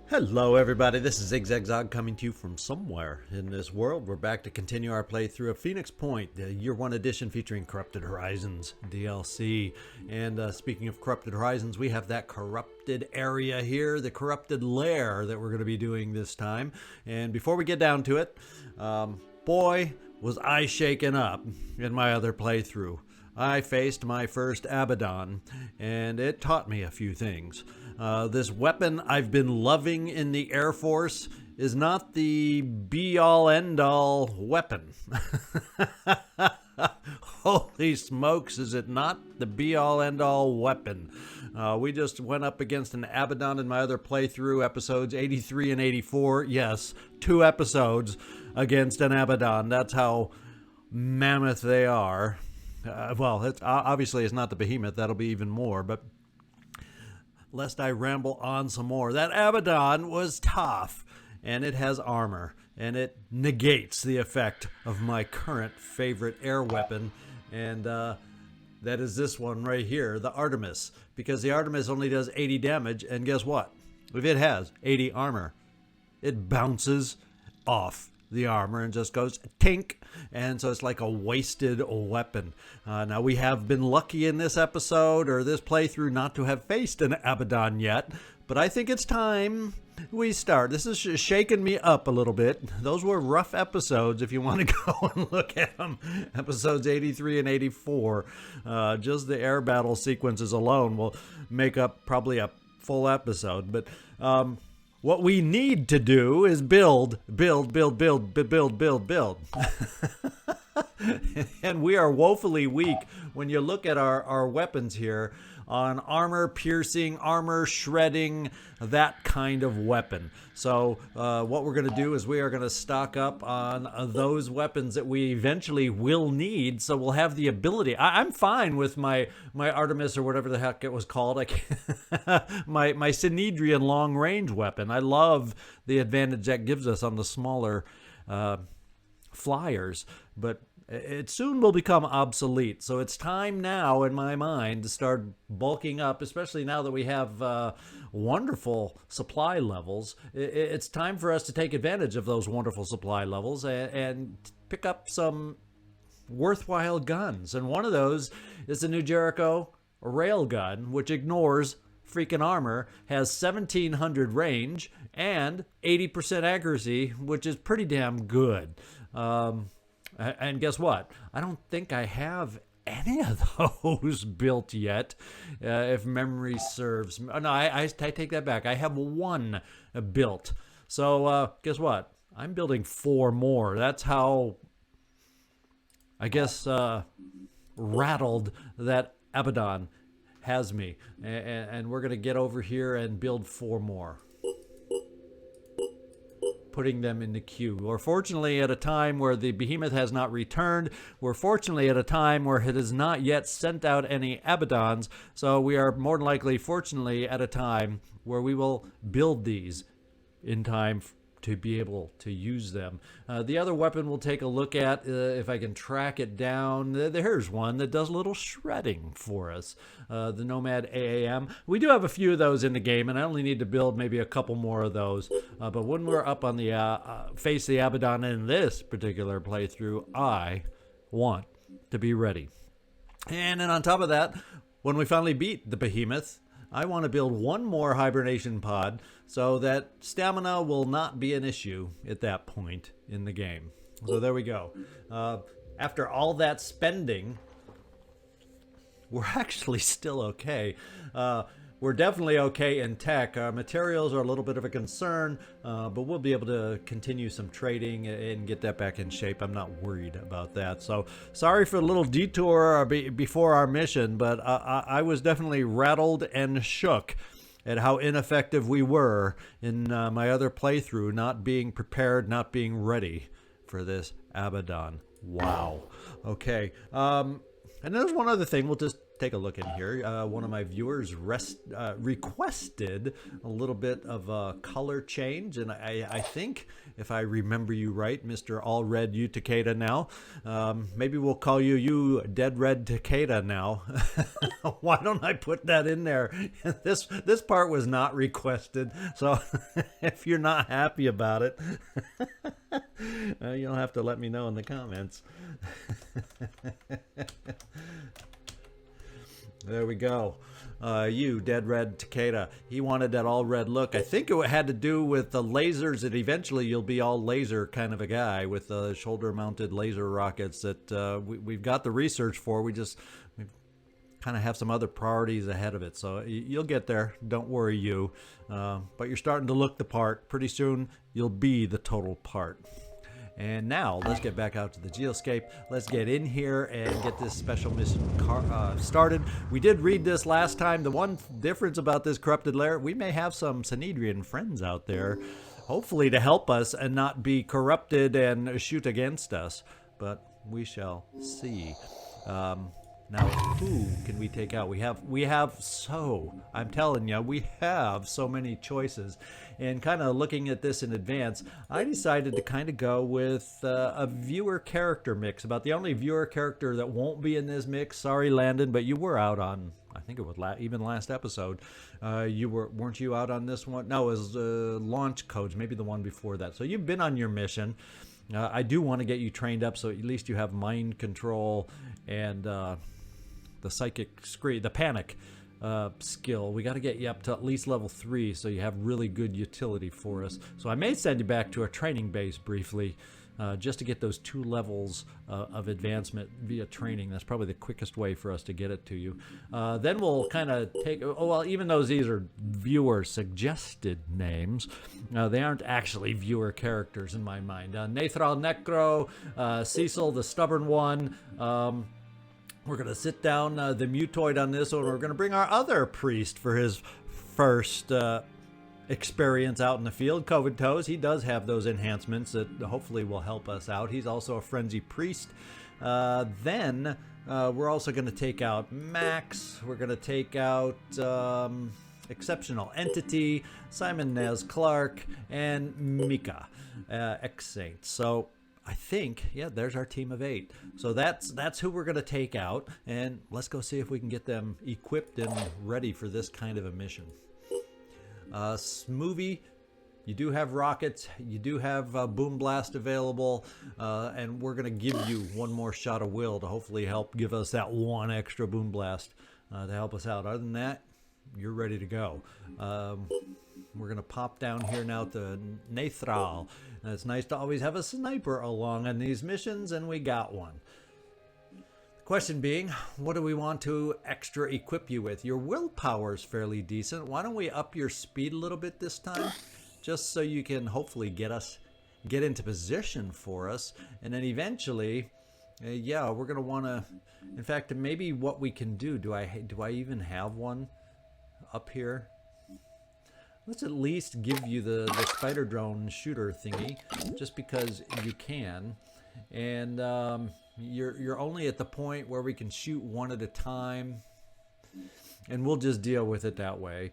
Hello everybody, this is Zigzag coming to you from somewhere in this world. We're back to continue our playthrough of Phoenix Point, the Year 1 edition featuring Corrupted Horizons DLC. And speaking of Corrupted Horizons, we have that corrupted area here, the Corrupted Lair that we're going to be doing this time. And before we get down to it, boy, was I shaken up in my other playthrough. I faced my first Abaddon, and it taught me a few things. This weapon I've been loving in the Air Force is not the be-all, end-all weapon. Holy smokes, is it not the be-all, end-all weapon? We just went up against an Abaddon in my other playthrough, episodes 83 and 84. Yes, 2 episodes against an Abaddon. That's how mammoth they are. Obviously it's not the behemoth. That'll be even more, but lest I ramble on some more, that Abaddon was tough, and it has armor, and it negates the effect of my current favorite air weapon, and that is this one right here, the Artemis, because the Artemis only does 80 damage, and guess what? If it has 80 armor, it bounces off the armor and just goes tink, and so it's like a wasted weapon. Now we have been lucky in this episode or this playthrough not to have faced an Abaddon yet, but I think it's time we start. This is shaking me up a little bit. Those were rough episodes if you want to go and look at them. Episodes 83 and 84. Just the air battle sequences alone will make up probably a full episode, but what we need to do is build. And we are woefully weak when you look at our weapons here on armor piercing, armor shredding, that kind of weapon. So what we're going to do is we are going to stock up on those weapons that we eventually will need, so we'll have the ability. I'm fine with my Artemis or whatever the heck it was called. My Synedrian long-range weapon. I love the advantage that gives us on the smaller flyers, but it soon will become obsolete. So it's time now, in my mind, to start bulking up, especially now that we have wonderful supply levels. It's time for us to take advantage of those wonderful supply levels and pick up some worthwhile guns. And one of those is the new Jericho railgun, which ignores freaking armor, has 1700 range and 80% accuracy, which is pretty damn good. And guess what? I don't think I have any of those built yet, if memory serves. No, I take that back. I have one built. So guess what? I'm building 4 more. That's how, I guess, rattled that Abaddon has me. And we're going to get over here and build 4 more, putting them in the queue. We're fortunately at a time where the behemoth has not returned. We're fortunately at a time where it has not yet sent out any Abaddons, so we are more than likely, fortunately, at a time where we will build these in time to be able to use them. The other weapon we'll take a look at, if I can track it down. There's one that does a little shredding for us, the Nomad AAM. We do have a few of those in the game, and I only need to build maybe a couple more of those. But when we're up on the face the Abaddon in this particular playthrough, I want to be ready. And then on top of that, when we finally beat the behemoth, I want to build 1 more hibernation pod so that stamina will not be an issue at that point in the game. So there we go. After all that spending, we're actually still okay. We're definitely okay in tech. Our materials are a little bit of a concern, but we'll be able to continue some trading and get that back in shape. I'm not worried about that. So sorry for the little detour before our mission, but I was definitely rattled and shook at how ineffective we were in my other playthrough, not being prepared, not being ready for this Abaddon. Wow. Okay. And there's one other thing we'll just take a look in here. One of my viewers requested a little bit of a color change, and I think, if I remember you right, Mr. All Red You Takeda now, maybe we'll call you Dead Red Takeda now. Why don't I put that in there? This part was not requested, so if you're not happy about it, you'll have to let me know in the comments. There we go. You, Dead Red Takeda. He wanted that all red look. I think it had to do with the lasers, that eventually you'll be all laser kind of a guy with shoulder mounted laser rockets that we've got the research for. We kind of have some other priorities ahead of it. So you'll get there. Don't worry, you. But you're starting to look the part. Pretty soon you'll be the total part. And now, let's get back out to the Geoscape. Let's get in here and get this special mission started. We did read this last time. The one difference about this Corrupted Lair, we may have some Sanhedrian friends out there, hopefully to help us and not be corrupted and shoot against us. But we shall see. Now, who can we take out? I'm telling you, we have so many choices. And kind of looking at this in advance, I decided to kind of go with a viewer character mix. About the only viewer character that won't be in this mix. Sorry, Landon, but you were out on, I think it was even last episode. Weren't you out on this one? No, it was launch codes, maybe the one before that. So you've been on your mission. I do want to get you trained up so at least you have mind control and the psychic screen, the panic skill. We got to get you up to at least level 3 so you have really good utility for us. So I may send you back to a training base briefly just to get those 2 levels of advancement via training. That's probably the quickest way for us to get it to you. Then we'll kind of take, even though these are viewer suggested names, they aren't actually viewer characters in my mind. Nathral Necro, Cecil the Stubborn One. We're going to sit down the Mutoid on this one. We're going to bring our other priest for his first experience out in the field, COVID Toes. He does have those enhancements that hopefully will help us out. He's also a frenzy priest. Then we're also going to take out Max. We're going to take out Exceptional Entity, Simon Nez Clark, and Mika, ex-Saint. So I think, yeah, there's our team of 8. So that's who we're going to take out, and let's go see if we can get them equipped and ready for this kind of a mission. Smoovie, you do have rockets, you do have Boom Blast available, and we're going to give you one more shot of will to hopefully help give us that one extra Boom Blast to help us out. Other than that, you're ready to go. We're going to pop down here now to Nathral. And it's nice to always have a sniper along on these missions, and we got one. The question being, what do we want to extra equip you with? Your willpower is fairly decent. Why don't we up your speed a little bit this time? Just so you can hopefully get into position for us. And then eventually, yeah, we're going to want to, in fact, maybe what we can do, do I even have one up here? Let's at least give you the spider drone shooter thingy, just because you can. And you're only at the point where we can shoot one at a time, and we'll just deal with it that way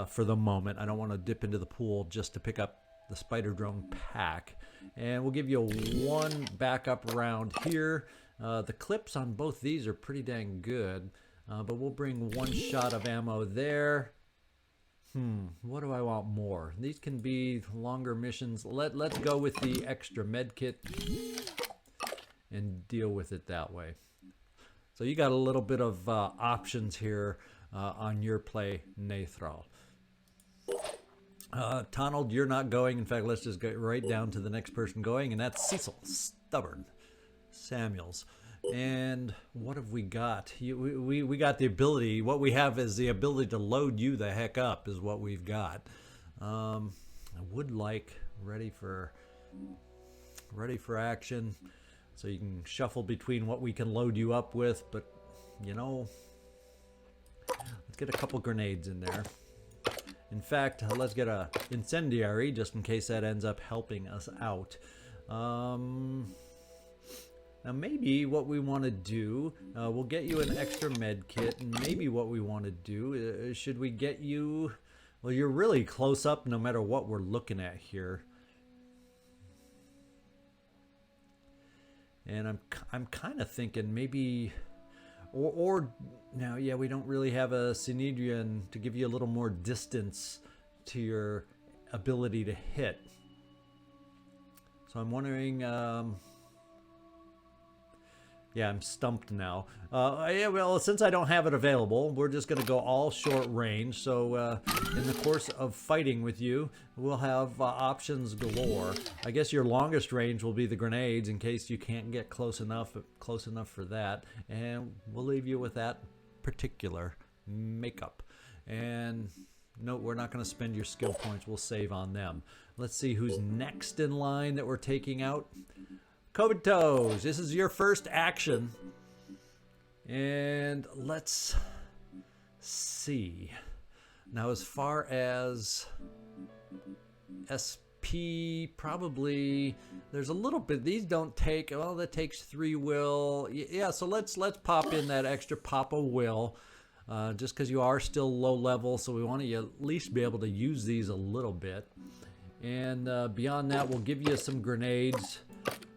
for the moment. I don't want to dip into the pool just to pick up the spider drone pack. And we'll give you one backup round here. The clips on both these are pretty dang good, but we'll bring one shot of ammo there. What do I want more? These can be longer missions. Let's go with the extra med kit and deal with it that way. So you got a little bit of options here on your play, Nathral. Donald, you're not going. In fact, let's just get right down to the next person going, and that's Cecil Stubborn Samuels. And what have we got? We got the ability. What we have is the ability to load you the heck up is what we've got. I would like ready for action, so you can shuffle between what we can load you up with. But you know, let's get a couple grenades in there. In fact, let's get a incendiary just in case that ends up helping us out. Now maybe what we want to do, we'll get you an extra med kit, and maybe what we want to do, should we get you, well, you're really close up no matter what we're looking at here. And I'm kind of thinking maybe, or now, yeah, we don't really have a Synedrian to give you a little more distance to your ability to hit. So I'm wondering, yeah, I'm stumped now. Yeah, well, since I don't have it available, we're just going to go all short range. So in the course of fighting with you, we'll have options galore. I guess your longest range will be the grenades in case you can't get close enough for that. And we'll leave you with that particular makeup. And no, we're not going to spend your skill points. We'll save on them. Let's see who's next in line that we're taking out. Kobutos, this is your first action. And let's see. Now, as far as SP, probably there's a little bit. These don't take, well, that takes 3 will. Yeah, so let's pop in that extra pop of will. Just because you are still low level, so we want to at least be able to use these a little bit. And beyond that, we'll give you some grenades.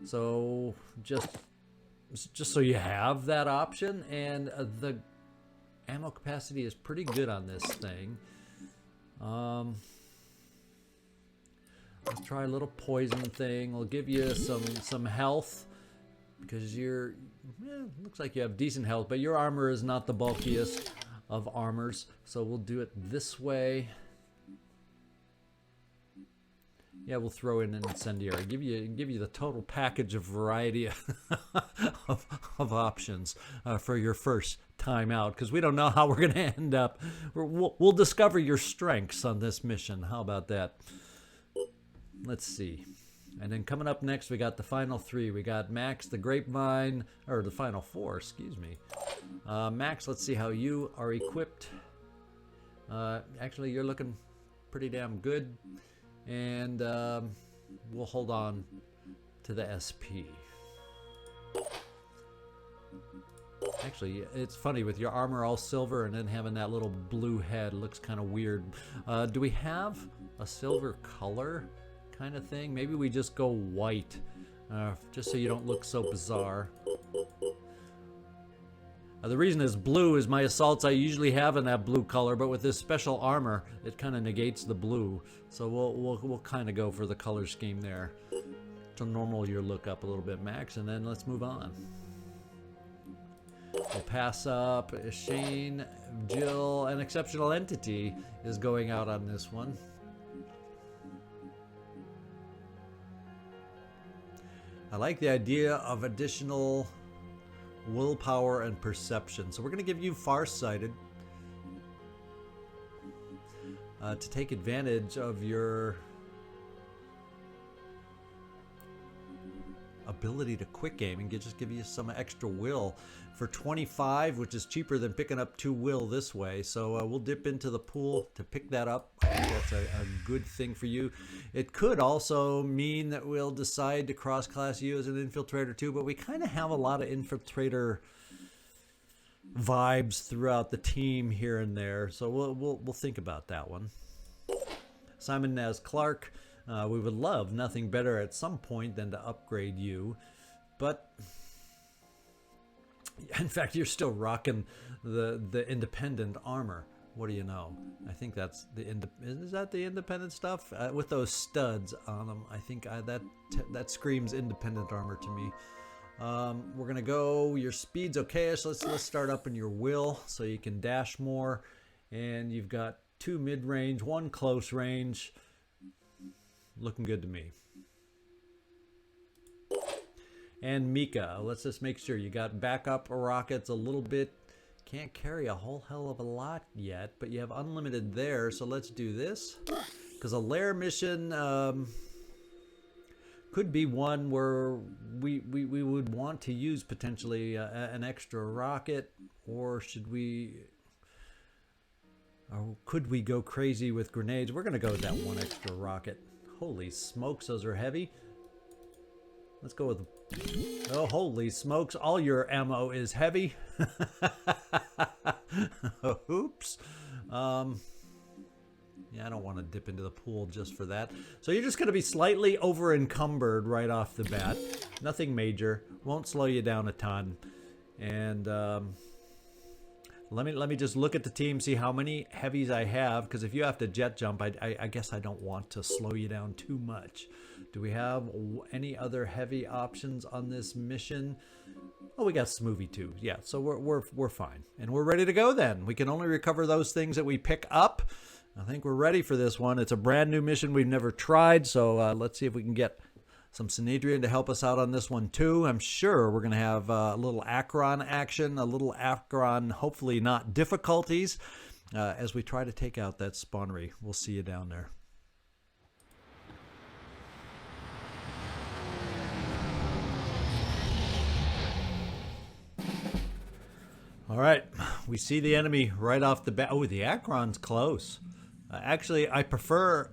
So just so you have that option, and the ammo capacity is pretty good on this thing. Let's try a little poison thing. We'll give you some health because you're looks like you have decent health, but your armor is not the bulkiest of armors. So we'll do it this way. Yeah, we'll throw in an incendiary. Give you the total package of variety of options for your first time out, because we don't know how we're going to end up. We'll discover your strengths on this mission. How about that? Let's see. And then coming up next, we got the final 3. We got Max, the Grapevine, or the final 4, excuse me. Max, let's see how you are equipped. Actually, you're looking pretty damn good. And we'll hold on to the SP. Actually, it's funny with your armor all silver and then having that little blue head. It looks kind of weird. Do we have a silver color kind of thing? Maybe we just go white, just so you don't look so bizarre. The reason is blue is my assaults I usually have in that blue color, but with this special armor, it kind of negates the blue. So we'll kind of go for the color scheme there to normal your look up a little bit, Max, and then let's move on. We'll pass up Shane, Jill, an exceptional entity is going out on this one. I like the idea of additional willpower and perception. So we're going to give you farsighted to take advantage of your ability to quick aim and just give you some extra will for 25, which is cheaper than picking up 2 will this way. So we'll dip into the pool to pick that up. I think that's a good thing for you. It could also mean that we'll decide to cross-class you as an infiltrator too, but we kind of have a lot of infiltrator vibes throughout the team here and there, so we'll think about that one. Simon Naz Clark, we would love nothing better at some point than to upgrade you, but in fact you're still rocking the independent armor. What do you know? I think that's the is that the independent stuff with those studs on them? I think that screams independent armor to me. We're gonna go. Your speed's okay, so let's start up in your will so you can dash more, and you've got 2 mid-range, 1 close range. Looking good to me. And Mika, let's just make sure you got backup rockets a little bit. Can't carry a whole hell of a lot yet, but you have unlimited there, so let's do this. Because a lair mission could be one where we would want to use potentially an extra rocket, or should we, or could we go crazy with grenades? We're going to go with that 1 extra rocket. Holy smokes, those are heavy. Let's go with Oh, holy smokes, all your ammo is heavy. Oops. Yeah, I don't want to dip into the pool just for that. So you're just going to be slightly over encumbered right off the bat. Nothing major. Won't slow you down a ton. And let me just look at the team, see how many heavies I have. Because if you have to jet jump, I guess I don't want to slow you down too much. Do we have any other heavy options on this mission? Oh, we got Smoothie too. Yeah, so we're fine. And we're ready to go then. We can only recover those things that we pick up. I think we're ready for this one. It's a brand new mission we've never tried, so let's see if we can get some Synedrian to help us out on this one too. I'm sure we're going to have a little Acheron action, a little Acheron, hopefully not difficulties, as we try to take out that spawnery. We'll see you down there. All right, we see the enemy right off the bat. Oh, the Acheron's close. Actually, I prefer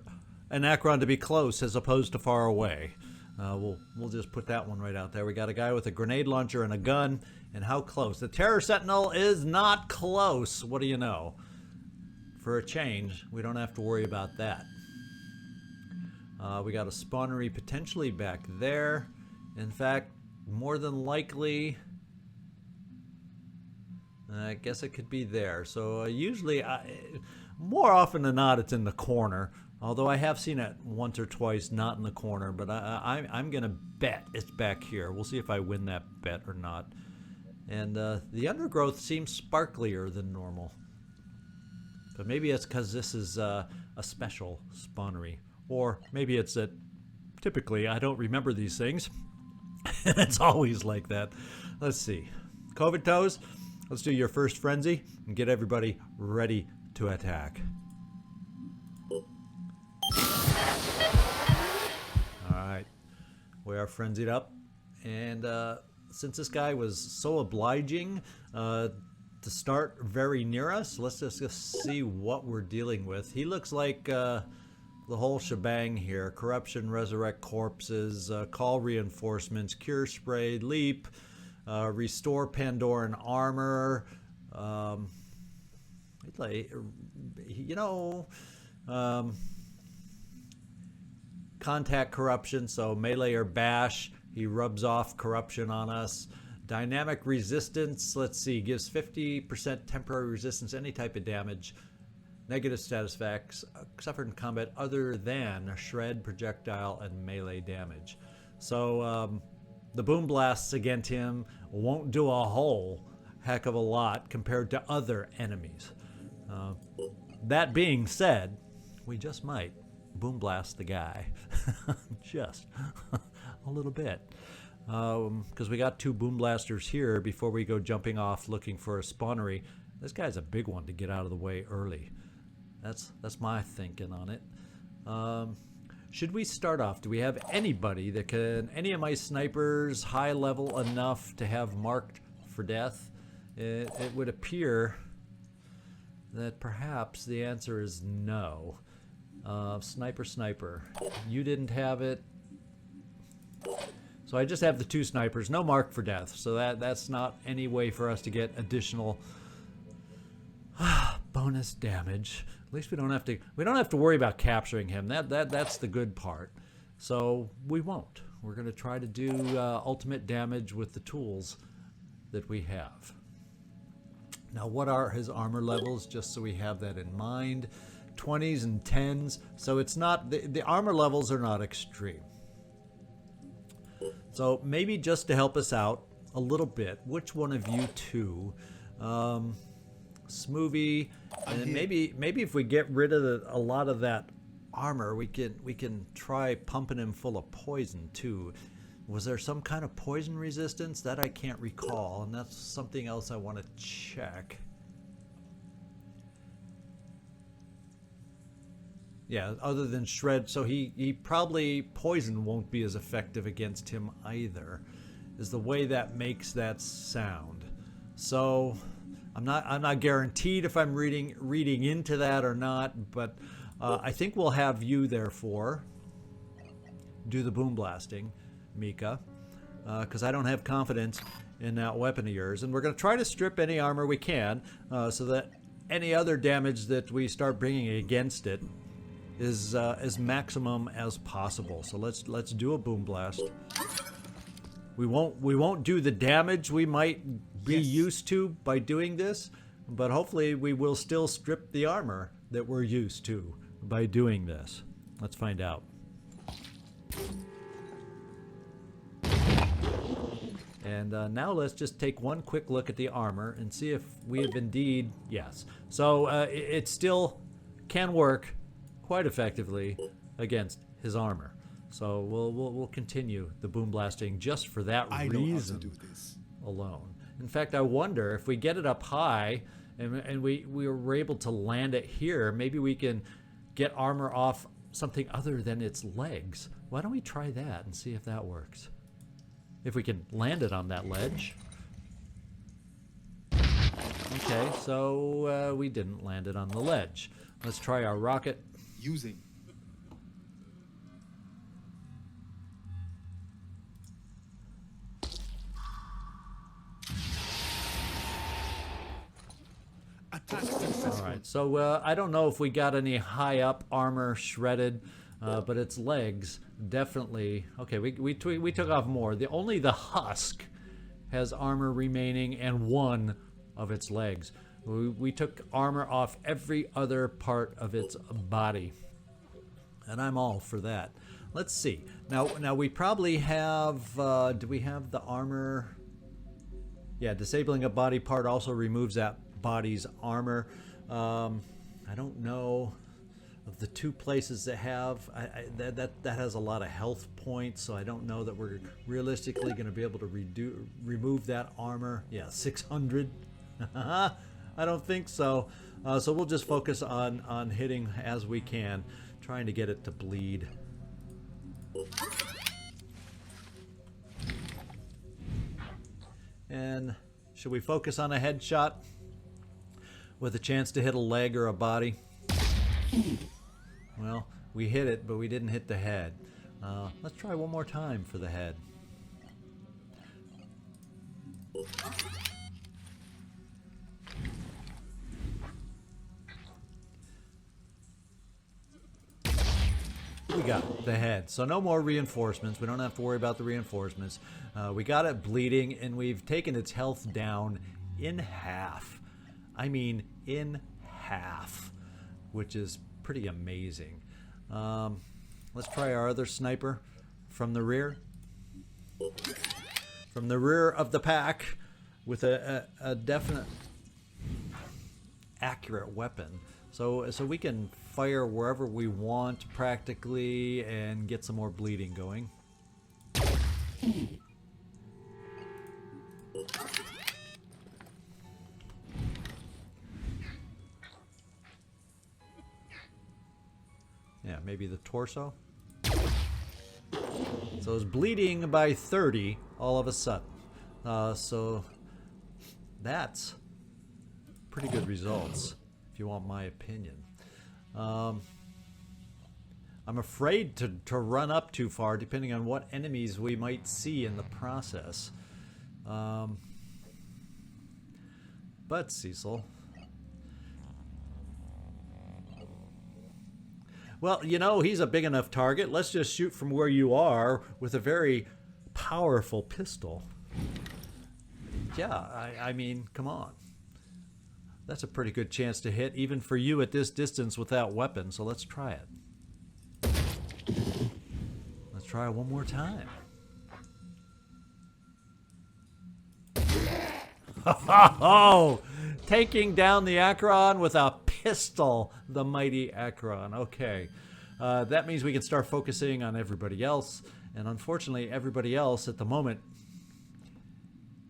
an Acheron to be close as opposed to far away. We'll just put that one right out there. We got a guy with a grenade launcher and a gun. And how close? The Terror Sentinel is not close. What do you know? For a change, we don't have to worry about that. We got a spawnery potentially back there. In fact, more than likely, I guess it could be there. So usually, more often than not, it's in the corner. Although I have seen it once or twice not in the corner. But I'm going to bet it's back here. We'll see if I win that bet or not. And the undergrowth seems sparklier than normal. But maybe it's because this is a special spawnery. Or maybe it's that typically I don't remember these things. It's always like that. Let's see. COVID toes. Let's do your first frenzy and get everybody ready to attack. Alright, we are frenzied up. And since this guy was so obliging to start very near us, let's just see what we're dealing with. He looks like the whole shebang here. Corruption, resurrect corpses, call reinforcements, cure spray, leap, restore Pandoran armor, contact corruption, so melee or bash, he rubs off corruption on us. Dynamic resistance, let's see, gives 50% temporary resistance to any type of damage. Negative status effects suffered in combat other than shred, projectile, and melee damage. So the boom blasts against him won't do a whole heck of a lot compared to other enemies. That being said, we just might boom blast the guy. Just a little bit. Because we got 2 boom blasters here before we go jumping off looking for a spawnery. This guy's a big one to get out of the way early. That's my thinking on it. Should we start off? Do we have anybody that can, any of my snipers high level enough to have marked for death? It would appear that perhaps the answer is no. Sniper, you didn't have it. So I just have the 2 snipers, no mark for death. So that's not any way for us to get additional bonus damage. At least we don't have to worry about capturing him. That's the good part. So we won't. We're going to try to do ultimate damage with the tools that we have. Now, what are his armor levels? Just so we have that in mind. 20s and 10s. So it's not, the armor levels are not extreme. So maybe just to help us out a little bit, which one of you 2, Smoothie, and maybe if we get rid of a lot of that armor, we can try pumping him full of poison too. Was there some kind of poison resistance? That I can't recall, and that's something else I want to check. Yeah, other than shred, so he probably, poison won't be as effective against him either, is the way that makes that sound. So I'm not guaranteed if I'm reading into that or not, but I think we'll have you therefore do the boom blasting, Mika. because I don't have confidence in that weapon of yours. And we're going to try to strip any armor we can so that any other damage that we start bringing against it is as maximum as possible. So let's do a boom blast. We won't do the damage we might be used to by doing this, but hopefully we will still strip the armor that we're used to by doing this. Let's find out. And now let's just take one quick look at the armor and see if we have indeed, yes. So it still can work quite effectively against his armor. So we'll continue the boom blasting just for that reason alone. In fact, I wonder if we get it up high and we were able to land it here, maybe we can get armor off something other than its legs. Why don't we try that and see if that works? If we can land it on that ledge. Okay, so we didn't land it on the ledge. Let's try our rocket. Using. All right, so I don't know if we got any high up armor shredded, but its legs definitely. Okay, we took off more. Only the husk has armor remaining, and one of its legs. We took armor off every other part of its body, and I'm all for that. Let's see. Now we probably have. Do we have the armor? Yeah, disabling a body part also removes that body's armor. I don't know of the two places that have that has a lot of health points, so I don't know that we're realistically going to be able to remove that armor. Yeah, 600. I don't think so. So we'll just focus on hitting as we can, trying to get it to bleed. And should we focus on a headshot with a chance to hit a leg or a body? Well, we hit it, but we didn't hit the head. Let's try one more time for the head. We got the head. So no more reinforcements. We don't have to worry about the reinforcements. We got it bleeding, and we've taken its health down in half. I mean, in half, which is pretty amazing. Let's try our other sniper from the rear. From the rear of the pack with a definite accurate weapon. So we can fire wherever we want practically and get some more bleeding going. Yeah, maybe the torso. So it's bleeding by 30 all of a sudden. So that's pretty good results, if you want my opinion. I'm afraid to run up too far, depending on what enemies we might see in the process. But Cecil, well, you know, he's a big enough target. Let's just shoot from where you are with a very powerful pistol. Yeah, I mean, come on. That's a pretty good chance to hit, even for you at this distance with that weapon. So let's try it. Let's try it one more time. Oh, taking down the Acheron with a pistol, the mighty Acheron. Okay, that means we can start focusing on everybody else, and unfortunately everybody else at the moment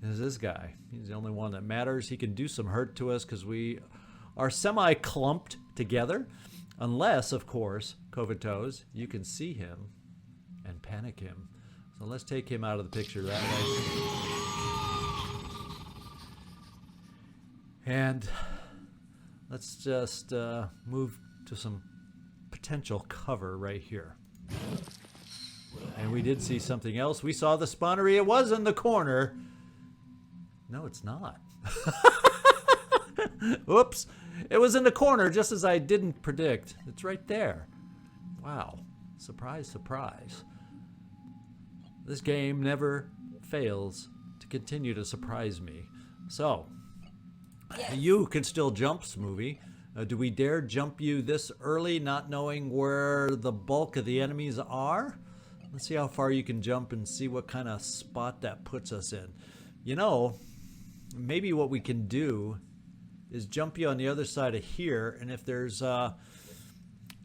is this guy. He's the only one that matters. He can do some hurt to us because we are semi-clumped together, unless, of course, Covetose, you can see him and panic him. So let's take him out of the picture that way. And let's just move to some potential cover right here. And we did see something else. We saw the spawnery. It was in the corner. No, it's not. Oops. It was in the corner just as I didn't predict. It's right there. Wow. Surprise, surprise. This game never fails to continue to surprise me. So, yes. You can still jump, Smoothie. Do we dare jump you this early, not knowing where the bulk of the enemies are? Let's see how far you can jump and see what kind of spot that puts us in. You know, maybe what we can do is jump you on the other side of here, and if there's,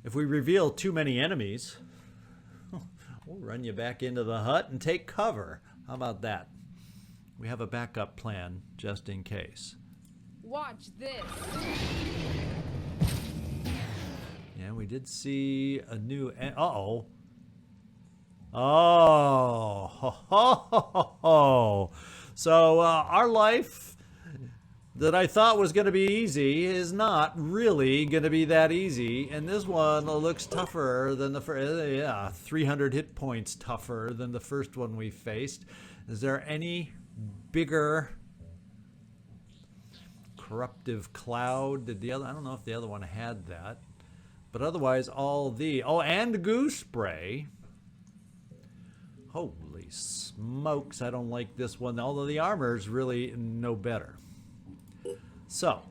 if we reveal too many enemies, we'll run you back into the hut and take cover. How about that? We have a backup plan just in case. Watch this. Yeah, we did see a new. Uh-oh. Oh. Ho, ho, ho, ho. So our life that I thought was going to be easy is not really going to be that easy. And this one looks tougher than the first. Yeah, 300 hit points tougher than the first one we faced. Is there any bigger corruptive cloud? Did the other? I don't know if the other one had that. But otherwise, all the... Oh, and goose spray. Holy smokes, I don't like this one. Although the armor is really no better. So,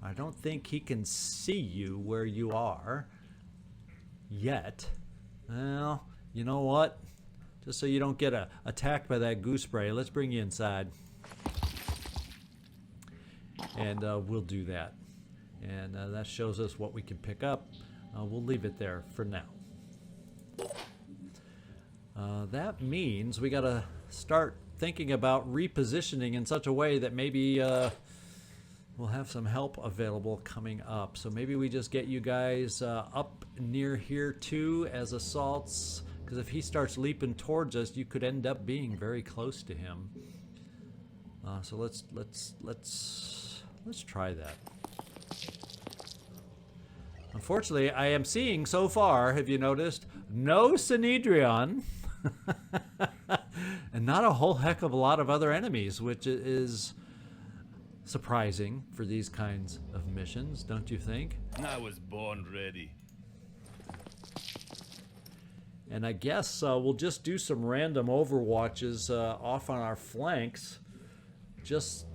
I don't think he can see you where you are yet. Well, you know what? Just so you don't get attacked by that goose spray, let's bring you inside. And we'll do that. And that shows us what we can pick up. We'll leave it there for now. That means we got to start thinking about repositioning in such a way that maybe we'll have some help available coming up. So maybe we just get you guys up near here too as assaults, because if he starts leaping towards us, you could end up being very close to him. So let's try that. Unfortunately, I am seeing so far, have you noticed, no Synedrion. And not a whole heck of a lot of other enemies, which is surprising for these kinds of missions, don't you think? I was born ready. And I guess we'll just do some random overwatches off on our flanks, just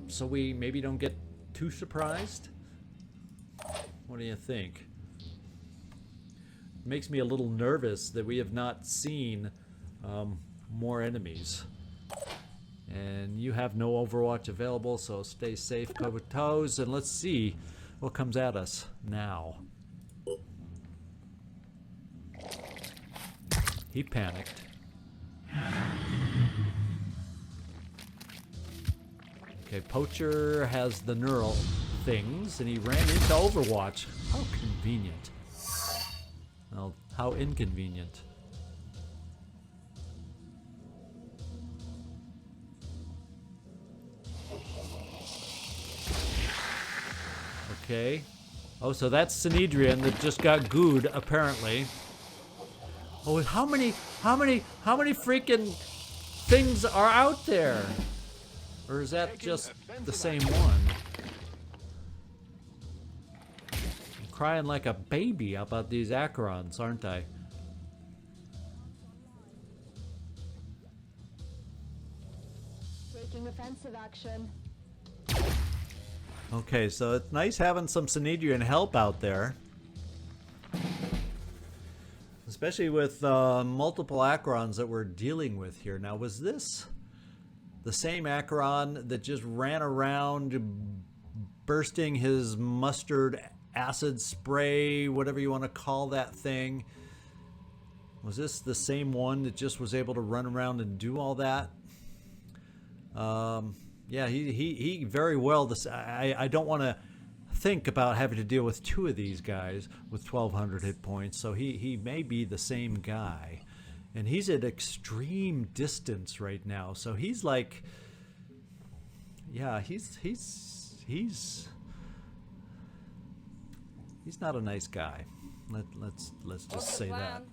so we maybe don't get too surprised. What do you think? It makes me a little nervous that we have not seen more enemies. And you have no Overwatch available, so stay safe, cover toes, and let's see what comes at us now. He panicked. Okay, Poacher has the neural things, and he ran into Overwatch. How convenient. Well, how inconvenient. Okay. Oh, so that's Synedrion that just got gooed, apparently. Oh, how many freaking things are out there? Or is that just the same one? I'm crying like a baby about these Acherons, aren't I? Taking offensive action. Okay, so it's nice having some Synedrion help out there. Especially with multiple Acherons that we're dealing with here. Now, was this the same Acheron that just ran around bursting his mustard acid spray, whatever you want to call that thing? Was this the same one that just was able to run around and do all that? Yeah, he very well. I don't want to think about having to deal with two of these guys with 1,200 hit points. So he may be the same guy, and he's at extreme distance right now. So he's like, yeah, he's not a nice guy. Let's just say that.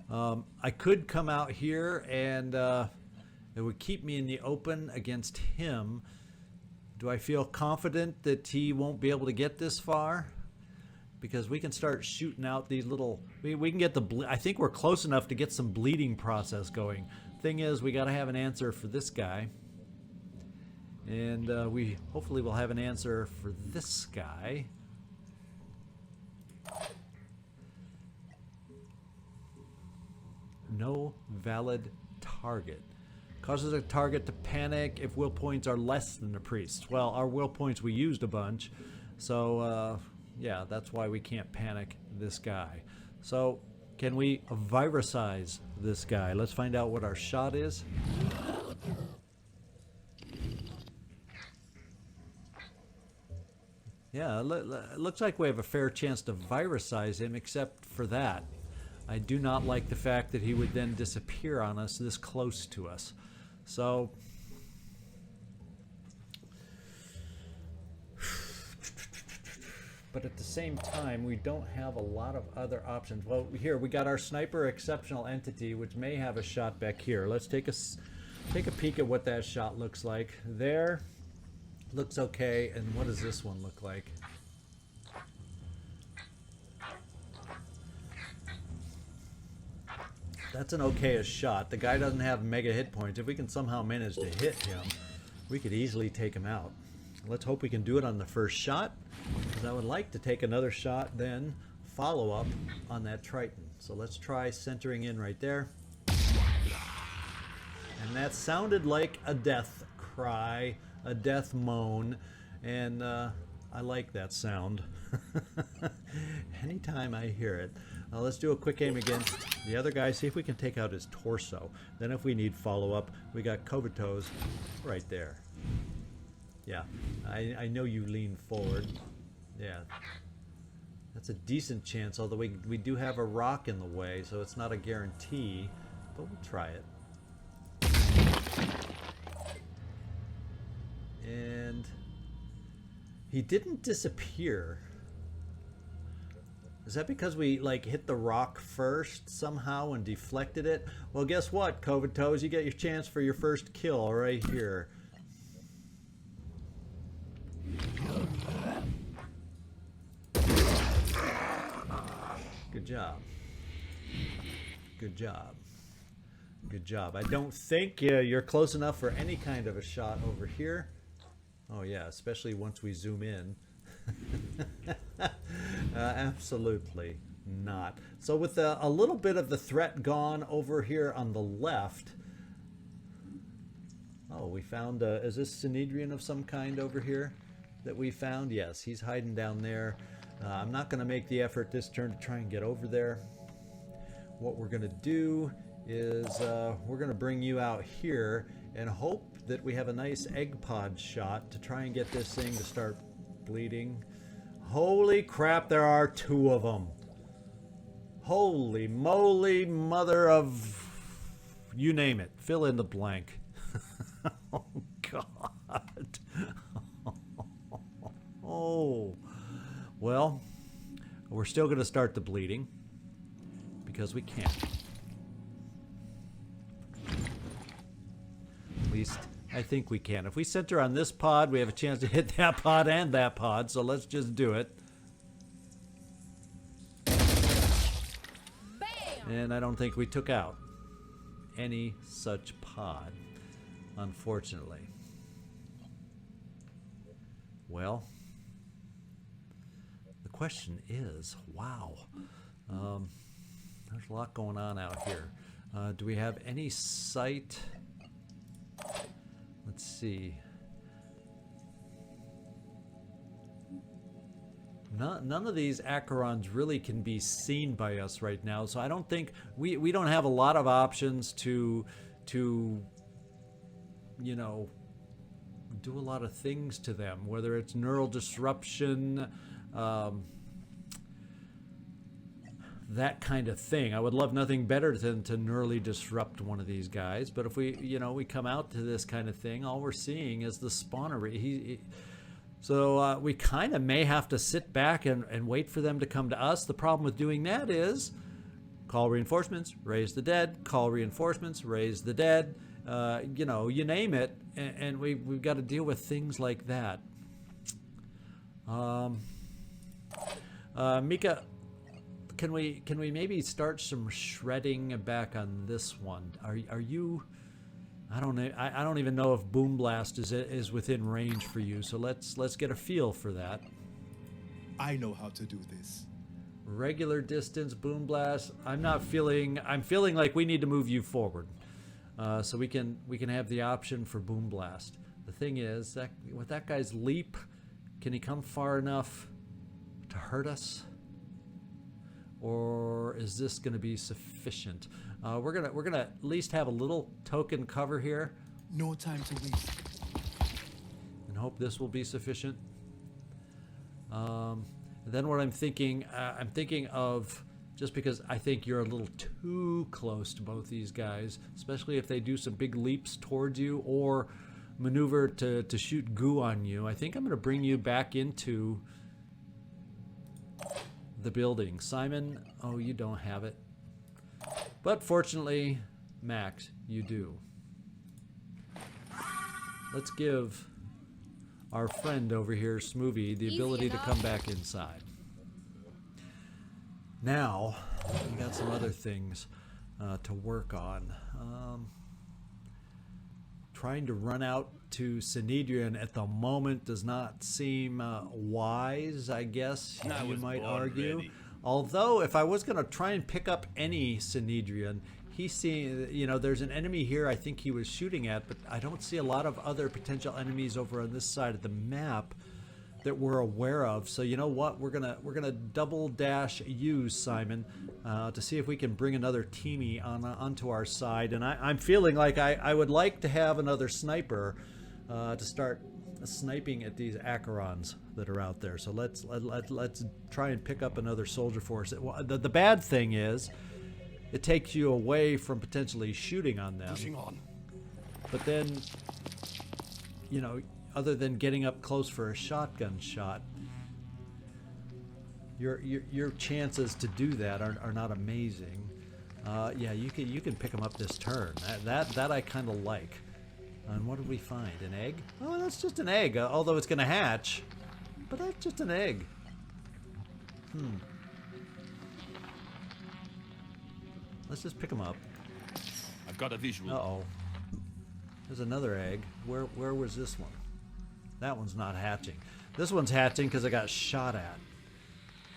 I could come out here and it would keep me in the open against him. Do I feel confident that he won't be able to get this far? Because we can start shooting out these little... We can get the... I think we're close enough to get some bleeding process going. Thing is, we got to have an answer for this guy. And we hopefully will have an answer for this guy. No valid target. Causes a target to panic if will points are less than the priest. Well, our will points we used a bunch. So, yeah, that's why we can't panic this guy. So, can we virusize this guy? Let's find out what our shot is. Yeah, it looks like we have a fair chance to virusize him, except for that. I do not like the fact that he would then disappear on us this close to us. So... but at the same time, we don't have a lot of other options. Well, here, we got our sniper exceptional entity, which may have a shot back here. Let's take a peek at what that shot looks like. There, looks okay. And what does this one look like? That's an okay-ish shot. The guy doesn't have mega hit points. If we can somehow manage to hit him, we could easily take him out. Let's hope we can do it on the first shot, because I would like to take another shot, then follow up on that Triton. So let's try centering in right there. And that sounded like a death cry, a death moan, and I like that sound. Anytime I hear it. Let's do a quick aim against the other guy, see if we can take out his torso. Then if we need follow-up, we got Covetose right there. Yeah, I know you lean forward. Yeah, that's a decent chance, although we do have a rock in the way, so it's not a guarantee, but we'll try it. And he didn't disappear. Is that because we like hit the rock first somehow and deflected it? Well, guess what, Covetose? You get your chance for your first kill right here. Good job. Good job. Good job. I don't think you're close enough for any kind of a shot over here. Oh yeah, especially once we zoom in. Absolutely not. So with a little bit of the threat gone over here on the left. Oh, we found, is this Synedrian of some kind over here that we found? Yes, he's hiding down there. I'm not going to make the effort this turn to try and get over there. What we're going to do is we're going to bring you out here and hope that we have a nice egg pod shot to try and get this thing to start bleeding. Holy crap, there are two of them. Holy moly, mother of... you name it. Fill in the blank. Oh, God. Oh. Well, we're still going to start the bleeding because we can. At least I think we can. If we center on this pod, we have a chance to hit that pod and that pod, so let's just do it. Bam! And I don't think we took out any such pod, unfortunately. Well, the question is, wow, there's a lot going on out here. Do we have any sight? Let's see. None of these Acherons really can be seen by us right now, so I don't think we don't have a lot of options to you know, do a lot of things to them, whether it's neural disruption, that kind of thing. I would love nothing better than to neurally disrupt one of these guys, but if we, you know, we come out to this kind of thing, all we're seeing is the spawner. So we kind of may have to sit back and wait for them to come to us. The problem with doing that is Call reinforcements, raise the dead. Call reinforcements, raise the dead. You know, you name it, and we've got to deal with things like that. Mika, can we maybe start some shredding back on this one? Are you? I don't know. I don't even know if Boom Blast is within range for you. So let's get a feel for that. I know how to do this. Regular distance Boom Blast. I'm feeling like we need to move you forward, so we can have the option for Boom Blast. The thing is that with that guy's leap, can he come far enough to hurt us, or is this going to be sufficient? We're gonna at least have a little token cover here, No time to waste. and hope this will be sufficient. Then what I'm thinking of, just because I think you're a little too close to both these guys, especially if they do some big leaps towards you or maneuver to shoot goo on you. I think I'm going to bring you back into the building. Simon, oh, you don't have it. But fortunately, Max, you do. Let's give our friend over here, Smoothie, the ability to come back inside. Now, we got some other things to work on. Trying to run out to Synedrian at the moment does not seem wise, I guess you might argue. Ready. Although, if I was going to try and pick up any Synedrian, there's an enemy here I think he was shooting at, but I don't see a lot of other potential enemies over on this side of the map that we're aware of. So you know what? We're gonna double dash you, Simon, to see if we can bring another teamie onto our side. And I'm feeling like I would like to have another sniper to start sniping at these Acherons that are out there. So let's try and pick up another soldier force. The bad thing is, it takes you away from potentially shooting on them. Pushing on. But then, you know, other than getting up close for a shotgun shot, your chances to do that are not amazing. Yeah, you can pick them up this turn. That I kind of like. And what did we find? An egg? Oh, that's just an egg. Although it's going to hatch, but that's just an egg. Let's just pick them up. I've got a visual. Uh-oh. There's another egg. Where was this one? That one's not hatching. This one's hatching because I got shot at.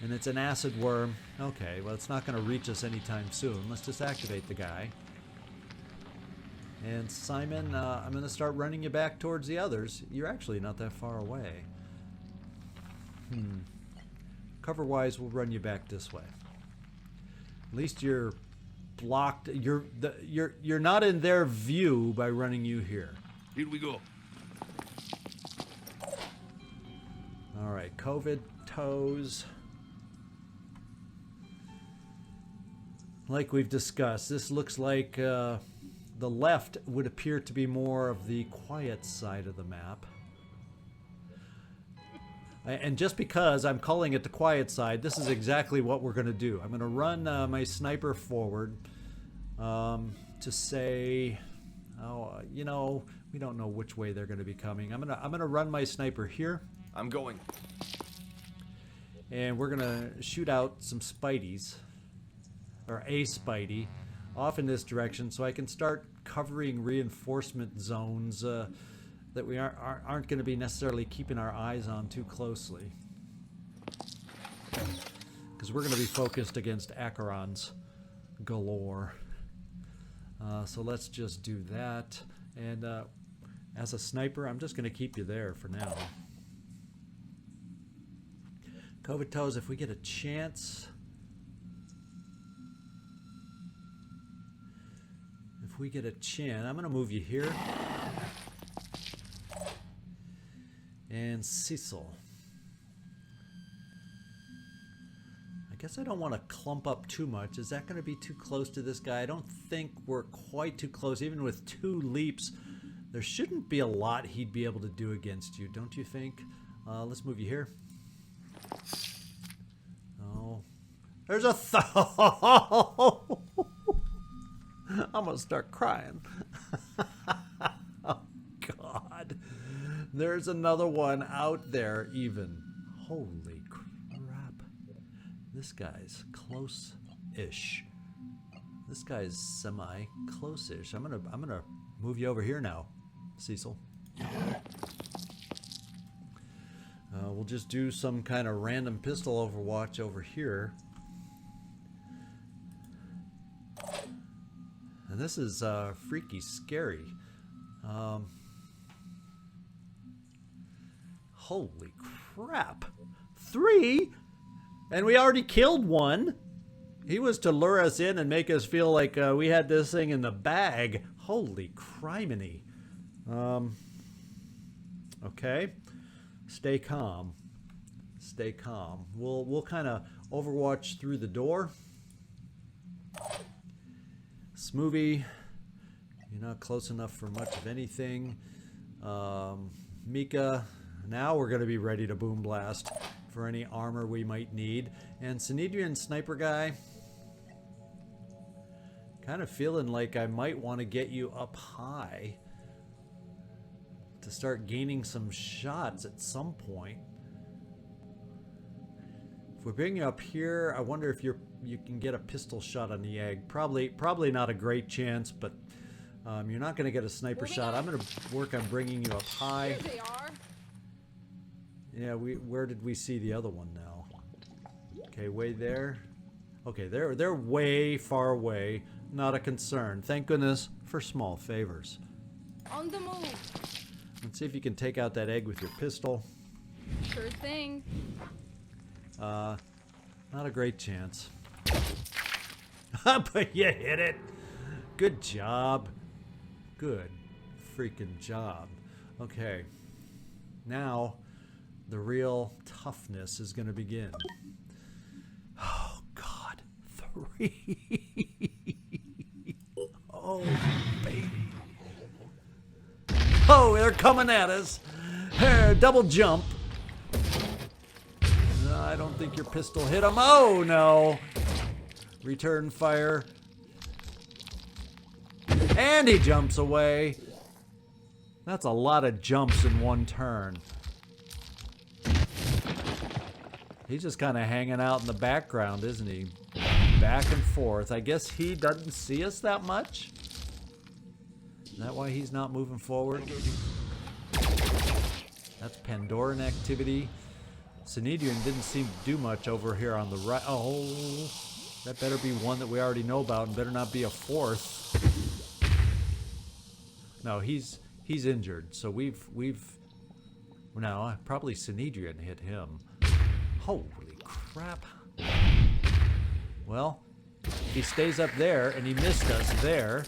And it's an acid worm. Okay, well, it's not going to reach us anytime soon. Let's just activate the guy. And Simon, I'm going to start running you back towards the others. You're actually not that far away. Cover-wise, we'll run you back this way. At least you're blocked. You're not in their view by running you here. Here we go. All right, COVID toes. Like we've discussed, this looks like the left would appear to be more of the quiet side of the map. And just because I'm calling it the quiet side, this is exactly what we're going to do. I'm going to run my sniper forward to say, we don't know which way they're going to be coming. I'm going to run my sniper here. I'm going. And we're going to shoot out some Spideys, or a Spidey, off in this direction so I can start covering reinforcement zones that we aren't going to be necessarily keeping our eyes on too closely. Because we're going to be focused against Acherons galore. So let's just do that. And as a sniper, I'm just going to keep you there for now. COVID toes, if we get a chance... I'm going to move you here. And Cecil. I guess I don't want to clump up too much. Is that going to be too close to this guy? I don't think we're quite too close. Even with 2 leaps, there shouldn't be a lot he'd be able to do against you, don't you think? Let's move you here. Oh, There's a I'm gonna start crying. Oh, God. There's another one out there even. Holy crap. This guy's close-ish. This guy's semi-close-ish. I'm gonna move you over here now, Cecil. We'll just do some kind of random pistol overwatch over here. And this is freaky scary. Holy crap. 3? And we already killed one. He was to lure us in and make us feel like we had this thing in the bag. Holy criminy. Okay. Stay calm. Stay calm. We'll kind of overwatch through the door. Smoothie, you're not close enough for much of anything. Mika, now we're going to be ready to boom blast for any armor we might need. And Synedrian sniper guy, kind of feeling like I might want to get you up high to start gaining some shots at some point. If we bring you up here, I wonder if you can get a pistol shot on the egg. Probably not a great chance, but you're not going to get a sniper shot. I'm going to work on bringing you up high. Here they are. Yeah, where did we see the other one now? Okay, way there. Okay, they're way far away. Not a concern. Thank goodness for small favors. On the move. Let's see if you can take out that egg with your pistol. Sure thing. Not a great chance. But you hit it. Good job. Good freaking job. Okay. Now, the real toughness is going to begin. Oh, God. 3. Oh, baby. Oh, they're coming at us. Double jump. No, I don't think your pistol hit him. Oh, no. Return fire. And he jumps away. That's a lot of jumps in one turn. He's just kind of hanging out in the background, isn't he? Back and forth. I guess he doesn't see us that much. Is that why he's not moving forward? That's Pandoran activity. Synedrian didn't seem to do much over here on the right. Oh, that better be one that we already know about and better not be a fourth. No, he's injured. So we've no, probably Synedrian hit him. Holy crap. Well, he stays up there and he missed us there.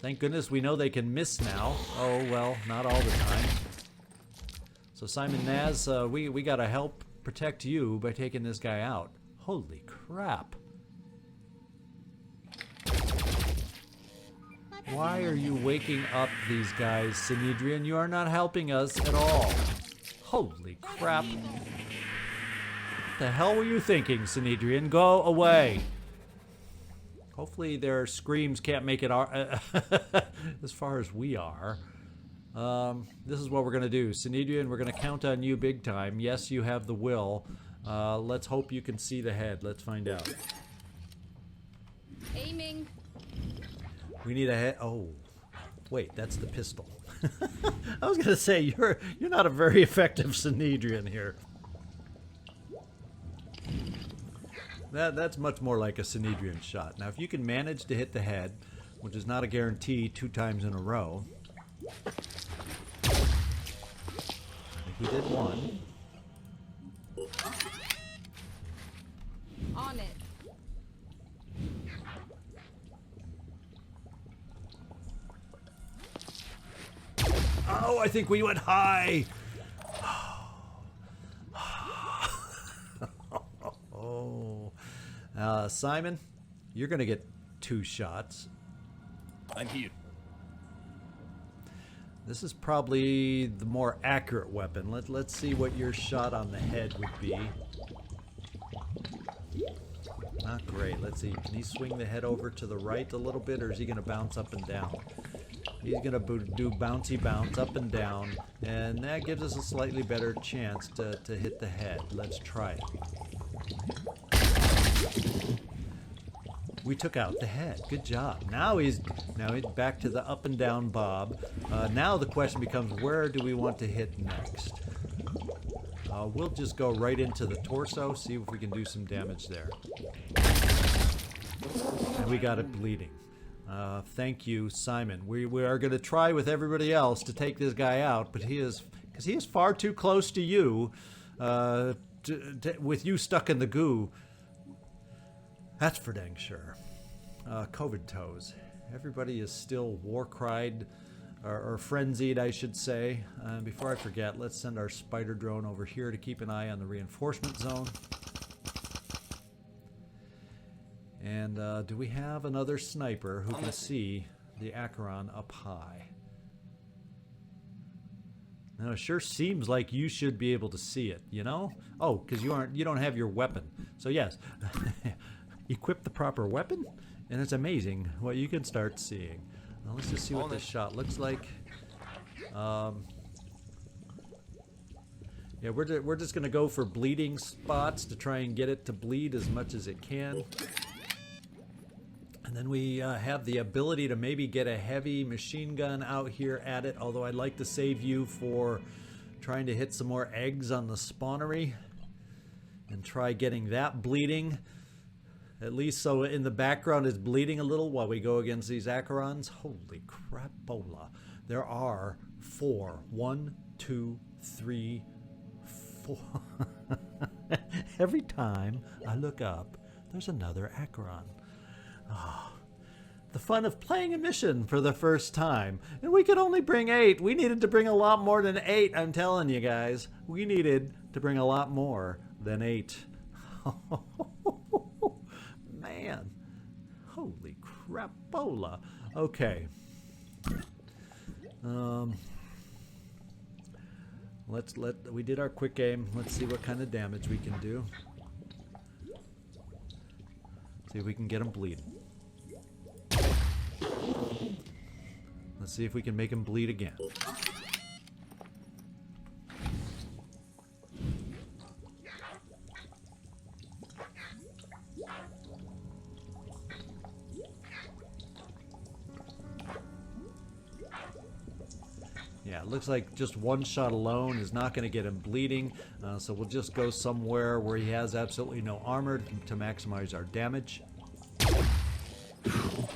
Thank goodness we know they can miss now. Oh, well, not all the time. So Simon Naz, we got to help protect you by taking this guy out. Holy crap. Why are you waking up these guys, Synedrian? You are not helping us at all. Holy crap. What the hell were you thinking, Synedrian? Go away. Hopefully their screams can't make it as far as we are. This is what we're going to do. Synedrian, we're going to count on you big time. Yes, you have the will. Let's hope you can see the head. Let's find out. Aiming. We need a head. Oh, wait, that's the pistol. I was going to say, you're not a very effective Synedrian here. That's much more like a Synedrian shot. Now, if you can manage to hit the head, which is not a guarantee 2 times in a row. He did one. On it. Oh, I think we went high. Oh. Simon, you're going to get 2 shots. I'm here. This is probably the more accurate weapon. Let's see what your shot on the head would be. not great. Let's see. Can he swing the head over to the right a little bit, or is he going to bounce up and down? He's going to do bouncy bounce up and down, and that gives us a slightly better chance to hit the head. Let's try it. We took out the head. Good job. Now he's back to the up and down bob. Now the question becomes, where do we want to hit next? We'll just go right into the torso, see if we can do some damage there. And we got it bleeding. Thank you, Simon. We are going to try with everybody else to take this guy out, but he is far too close to you. With you stuck in the goo. That's for dang sure. COVID toes. Everybody is still war-cried, or frenzied, I should say. Before I forget, let's send our spider drone over here to keep an eye on the reinforcement zone. And do we have another sniper who can see the Acheron up high? Now, it sure seems like you should be able to see it, you know? Oh, because you don't have your weapon. So yes, equip the proper weapon, and it's amazing what you can start seeing. Now, let's just see what this shot looks like. Yeah, we're just gonna go for bleeding spots to try and get it to bleed as much as it can. And then we have the ability to maybe get a heavy machine gun out here at it, although I'd like to save you for trying to hit some more eggs on the spawnery and try getting that bleeding. At least so in the background it's bleeding a little while we go against these Acherons. Holy crapola. There are 4. 1, 2, 3, 4. Every time I look up, there's another Acheron. Oh, the fun of playing a mission for the first time. And we could only bring 8. We needed to bring a lot more than 8, I'm telling you guys. We needed to bring a lot more than 8. Man. Holy crapola. Okay. We did our quick aim. Let's see what kind of damage we can do. See if we can get him bleeding. Let's see if we can make him bleed again. Yeah, it looks like just one shot alone is not going to get him bleeding, so we'll just go somewhere where he has absolutely no armor to maximize our damage.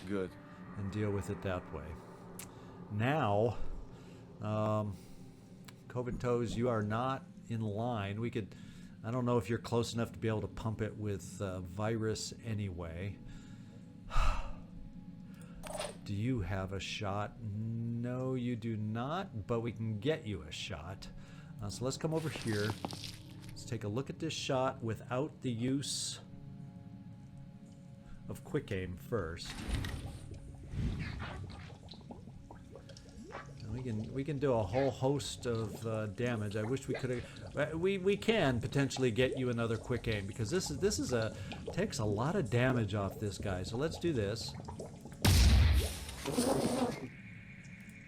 Good. And deal with it that way. Now, COVID Toes, you are not in line. We could, I don't know if you're close enough to be able to pump it with virus anyway. Do you have a shot? No, you do not, but we can get you a shot. So let's come over here. Let's take a look at this shot without the use of quick aim first. And we can do a whole host of damage. I wish we could have. We can potentially get you another quick aim because this takes a lot of damage off this guy. So let's do this.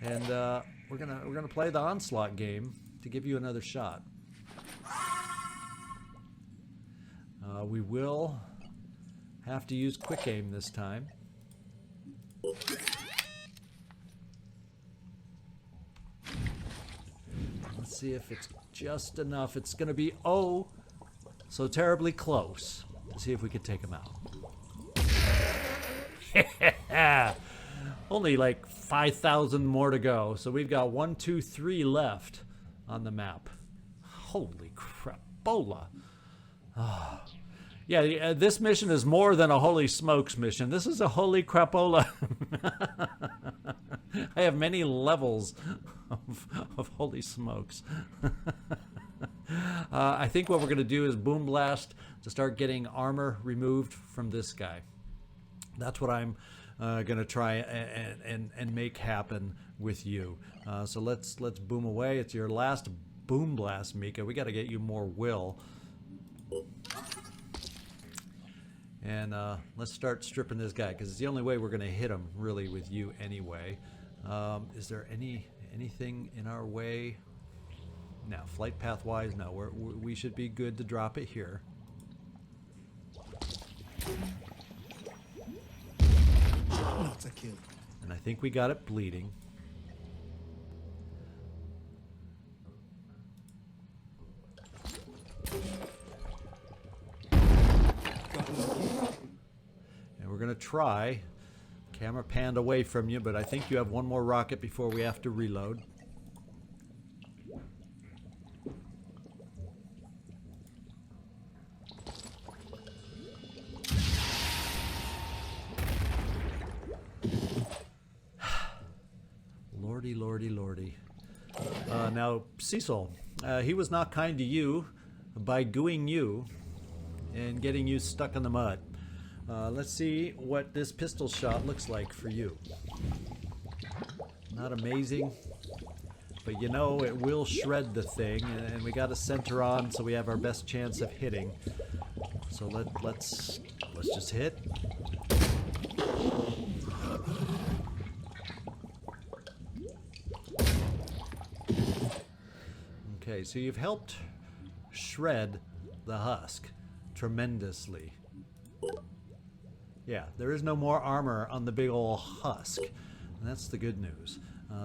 And we're gonna play the onslaught game to give you another shot. We will have to use quick aim this time. Let's see if it's just enough. It's gonna be so terribly close. Let's see if we can take him out. Only like 5,000 more to go. So we've got 1, 2, 3 left on the map. Holy crapola. Oh. Yeah, this mission is more than a holy smokes mission. This is a holy crapola. I have many levels of holy smokes. I think what we're going to do is boom blast to start getting armor removed from this guy. That's what I'm going to try and make happen with you. So let's boom away. It's your last boom blast, Mika. We got to get you more will. And let's start stripping this guy, because it's the only way we're going to hit him, really, with you anyway. Is there anything in our way? No, flight path-wise, no. We should be good to drop it here. Not a kill. And I think we got it bleeding. And we're going to try. Camera panned away from you, but I think you have one more rocket before we have to reload. Lordy, lordy, lordy. Now, Cecil, he was not kind to you by gooing you and getting you stuck in the mud. Let's see what this pistol shot looks like for you. Not amazing, but you know it will shred the thing, and we got a center on, so we have our best chance of hitting. So let's just hit. Okay, so you've helped shred the husk tremendously. Yeah, there is no more armor on the big ol' husk, and that's the good news.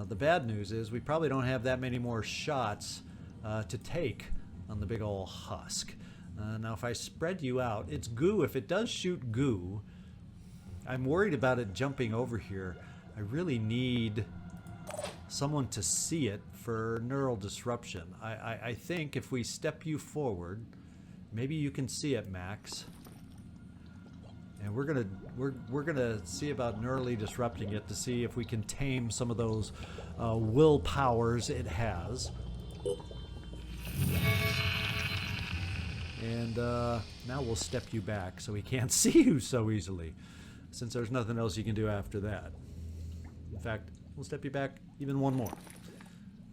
The bad news is we probably don't have that many more shots to take on the big ol' husk. Now if I spread you out, it's goo. If it does shoot goo, I'm worried about it jumping over here. I really need someone to see it for neural disruption. I think if we step you forward, maybe you can see it, Max. And we're gonna see about neurally disrupting it to see if we can tame some of those will powers it has. And now we'll step you back so we can't see you so easily, since there's nothing else you can do after that. In fact, we'll step you back even one more.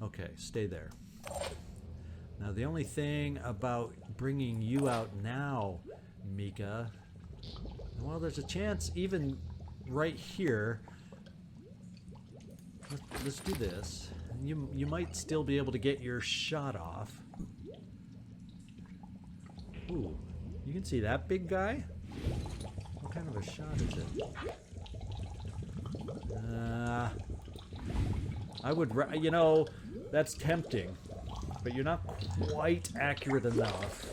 Okay, stay there. Now the only thing about bringing you out now, Mika, well, there's a chance even right here. Let's do this. You might still be able to get your shot off. Ooh, you can see that big guy? What kind of a shot is it? I would, you know, that's tempting, but you're not quite accurate enough.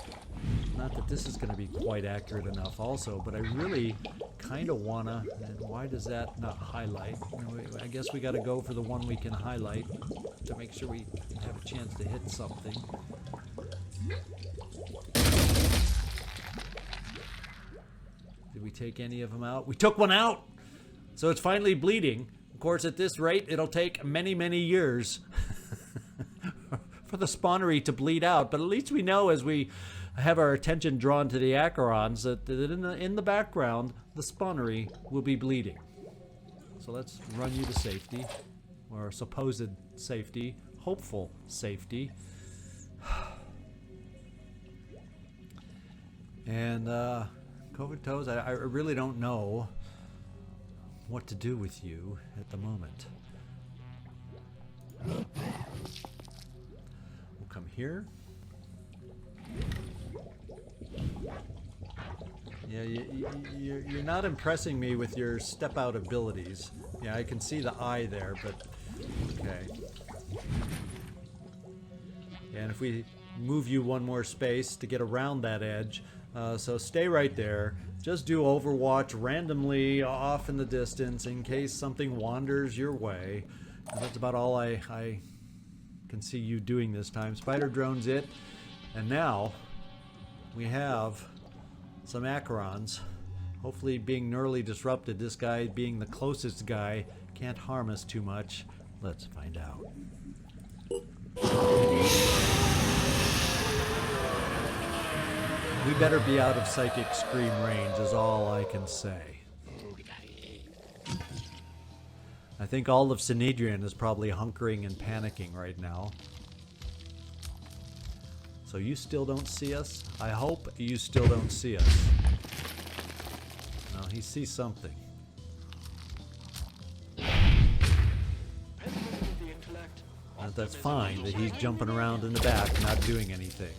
Not that this is going to be quite accurate enough also, but I really kind of want to, and why does that not highlight? I guess we got to go for the one we can highlight to make sure we have a chance to hit something. Did we take any of them out? We took one out! So it's finally bleeding. Of course, at this rate, it'll take many, many years for the spawnery to bleed out, but at least we know as we have our attention drawn to the Acherons that in the background, the spawnery will be bleeding. So let's run you to safety, or supposed safety, hopeful safety. And COVID Toes, I really don't know what to do with you at the moment. We'll come here. Yeah, you're not impressing me with your step out abilities. Yeah, I can see the eye there, but okay. And if we move you one more space to get around that edge, so stay right there. Just do Overwatch randomly off in the distance in case something wanders your way. And that's about all I can see you doing this time. Spider drone's it. And now we have some Acherons. Hopefully being neurally disrupted, this guy being the closest guy can't harm us too much. Let's find out. We better be out of psychic scream range is all I can say. I think all of Synedrian is probably hunkering and panicking right now. So you still don't see us? I hope you still don't see us. He sees something. That's fine that he's jumping around in the back, not doing anything.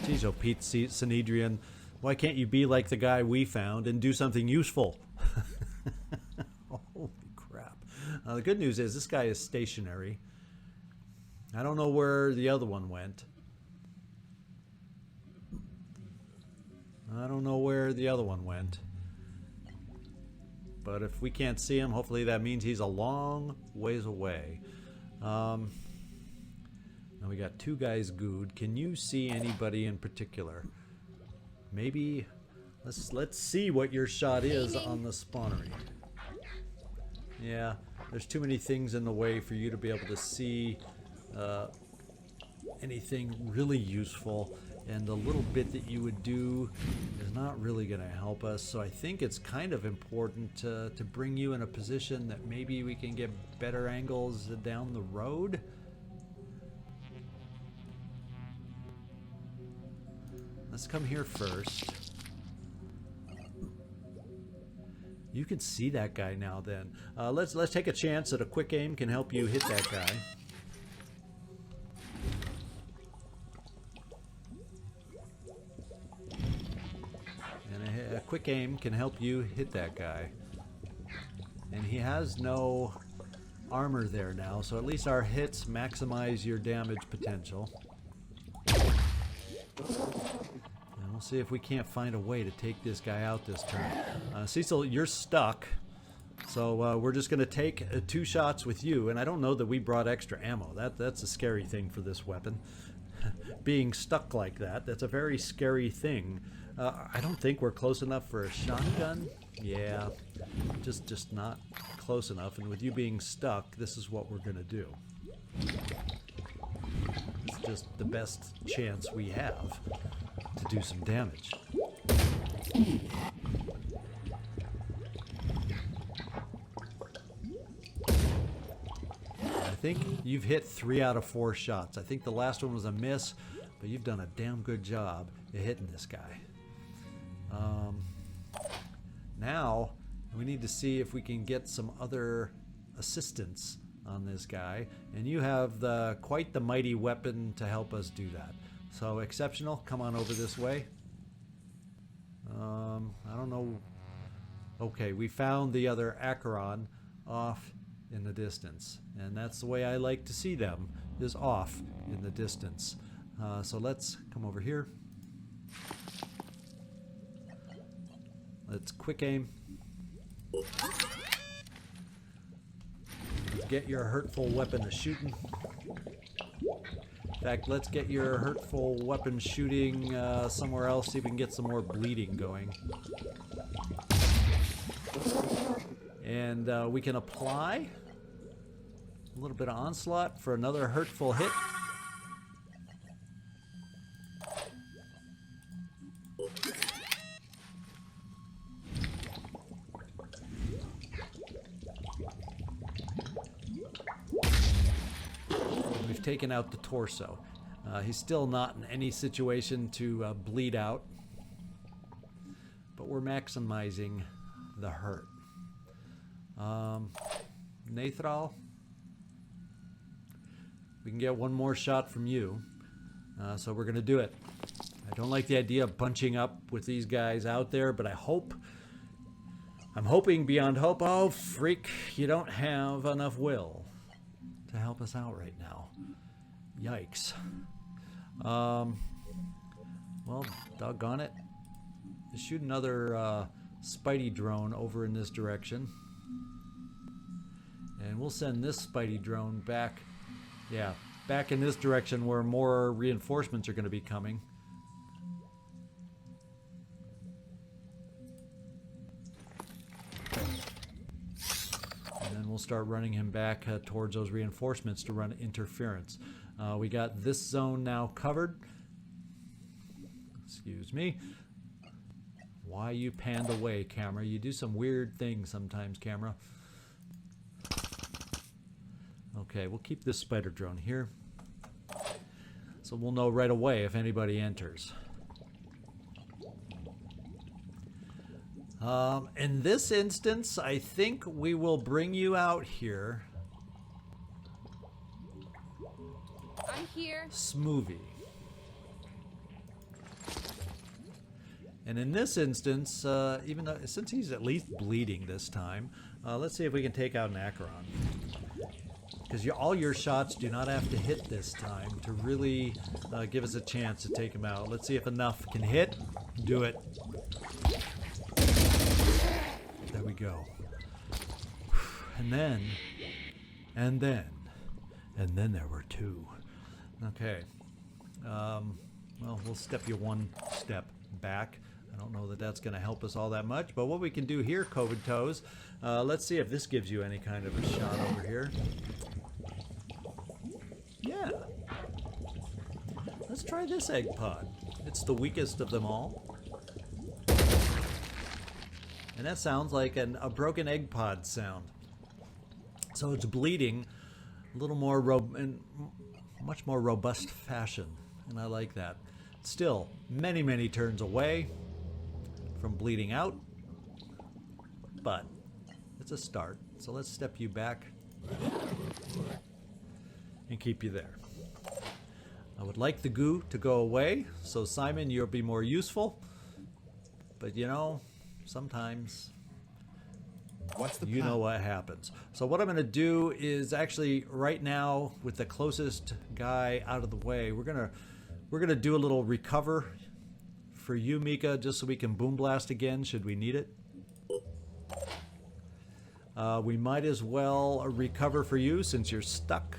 Jeez, oh Pete Sanedrian, why can't you be like the guy we found and do something useful? Holy crap. The good news is this guy is stationary. I don't know where the other one went. I don't know where the other one went. But if we can't see him, hopefully that means he's a long ways away. Now we got two guys good. Can you see anybody in particular? Maybe let's see what your shot is on the spawnery. Yeah, there's too many things in the way for you to be able to see anything really useful. And the little bit that you would do is not really going to help us. So I think it's kind of important to bring you in a position that maybe we can get better angles down the road. Let's come here first. You can see that guy now then. Let's take a chance that a quick aim can help you hit that guy. A quick aim can help you hit that guy. And he has no armor there now, so at least our hits maximize your damage potential. And we'll see if we can't find a way to take this guy out this turn. Cecil, you're stuck. So we're just going to take 2 shots with you. And I don't know that we brought extra ammo. That's a scary thing for this weapon. Being stuck like that, that's a very scary thing. I don't think we're close enough for a shotgun. Yeah, just not close enough. And with you being stuck, this is what we're going to do. It's just the best chance we have to do some damage. I think you've hit 3 out of 4 shots. I think the last one was a miss, but you've done a damn good job at hitting this guy. Now we need to see if we can get some other assistance on this guy, and you have quite the mighty weapon to help us do that. So Exceptional, come on over this way. I don't know. Okay, we found the other Acheron off in the distance, and that's the way I like to see them, is off in the distance. So let's come over here. Let's quick aim. Let's get your hurtful weapon to shooting. In fact, let's get your hurtful weapon shooting somewhere else, see if we can get some more bleeding going. And we can apply a little bit of onslaught for another hurtful hit. We've taken out the torso. He's still not in any situation to bleed out, but we're maximizing the hurt. Nathral, we can get one more shot from you, so we're going to do it. I don't like the idea of bunching up with these guys out there, but I'm hoping beyond hope. Oh, freak, you don't have enough will to help us out right now. Yikes. Well, doggone it. Just shoot another Spidey drone over in this direction. And we'll send this Spidey drone back, back in this direction where more reinforcements are going to be coming. And then we'll start running him back towards those reinforcements to run interference. We got this zone now covered. Excuse me. Why you panned away, camera? You do some weird things sometimes, camera. Okay, we'll keep this spider drone here. So we'll know right away if anybody enters. In this instance, I think we will bring you out here. I'm here. Smoothie. And in this instance, even though since he's at least bleeding this time, let's see if we can take out an Acheron. Because all your shots do not have to hit this time to really give us a chance to take him out. Let's see if enough can hit. Do it. There we go. And then there were two. Okay. Well, we'll step you one step back. I don't know that that's going to help us all that much, but what we can do here, COVID Toes, let's see if this gives you any kind of a shot over here. Yeah. Let's try this egg pod. It's the weakest of them all. And that sounds like a broken egg pod sound. So it's bleeding a little more in much more robust fashion, and I like that. Still, many, many turns away from bleeding out, but it's a start. So let's step you back and keep you there. I would like the goo to go away, so Simon, you'll be more useful. But you know, sometimes What's the you plan? know what happens. So what I'm going to do is actually right now, with the closest guy out of the way, we're gonna do a little recover for you, Mika, just so we can boom blast again should we need it. We might as well recover for you since you're stuck.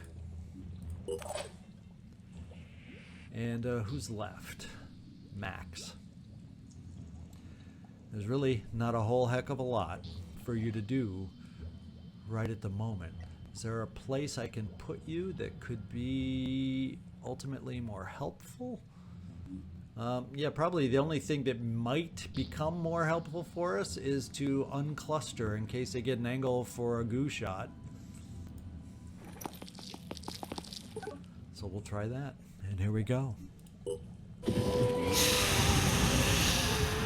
And who's left? Max. There's really not a whole heck of a lot for you to do right at the moment. Is there a place I can put you that could be ultimately more helpful? Yeah, probably the only thing that might become more helpful for us is to uncluster in case they get an angle for a goo shot. So we'll try that. And here we go. I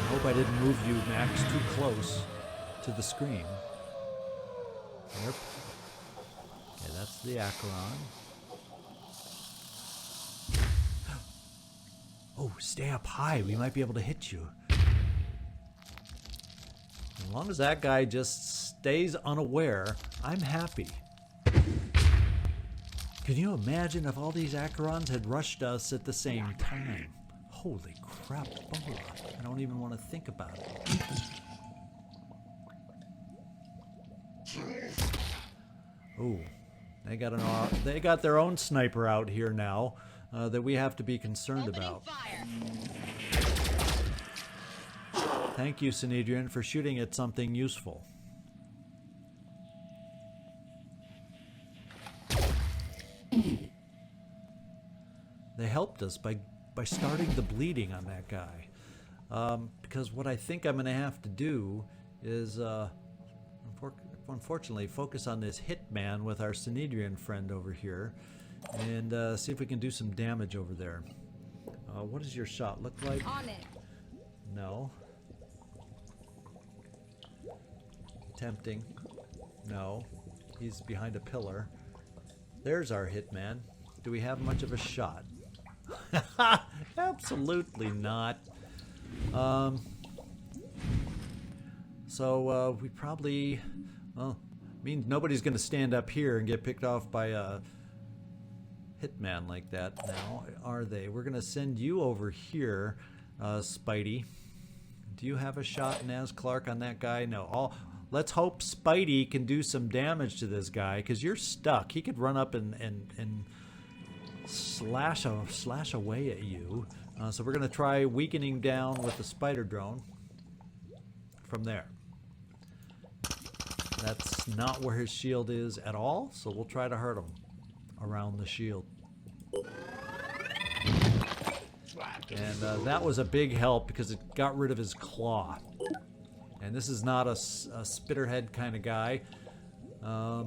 hope I didn't move you, Max, too close to the screen. Yep. Okay, that's the Acheron. Oh, stay up high. We might be able to hit you. As long as that guy just stays unaware, I'm happy. Can you imagine if all these Acherons had rushed us at the same time? Holy crap, Bola. I don't even want to think about it. Oh, they got their own sniper out here now that we have to be concerned about. Thank you, Synedrian, for shooting at something useful. They helped us by starting the bleeding on that guy. Because what I think I'm going to have to do is, unfortunately, focus on this hitman with our Synedrian friend over here and see if we can do some damage over there. What does your shot look like? On it. No. Tempting. No. He's behind a pillar. There's our hitman. Do we have much of a shot? Absolutely not. So we probably, well, means nobody's going to stand up here and get picked off by a hitman like that now, are they? We're going to send you over here, Spidey. Do you have a shot, Naz Clark, on that guy? No. Let's hope Spidey can do some damage to this guy, because you're stuck. He could run up and slash away at you. So we're going to try weakening down with the spider drone from there. That's not where his shield is at all, so we'll try to hurt him around the shield. And that was a big help because it got rid of his claw. And this is not a spitterhead kind of guy. Yeah,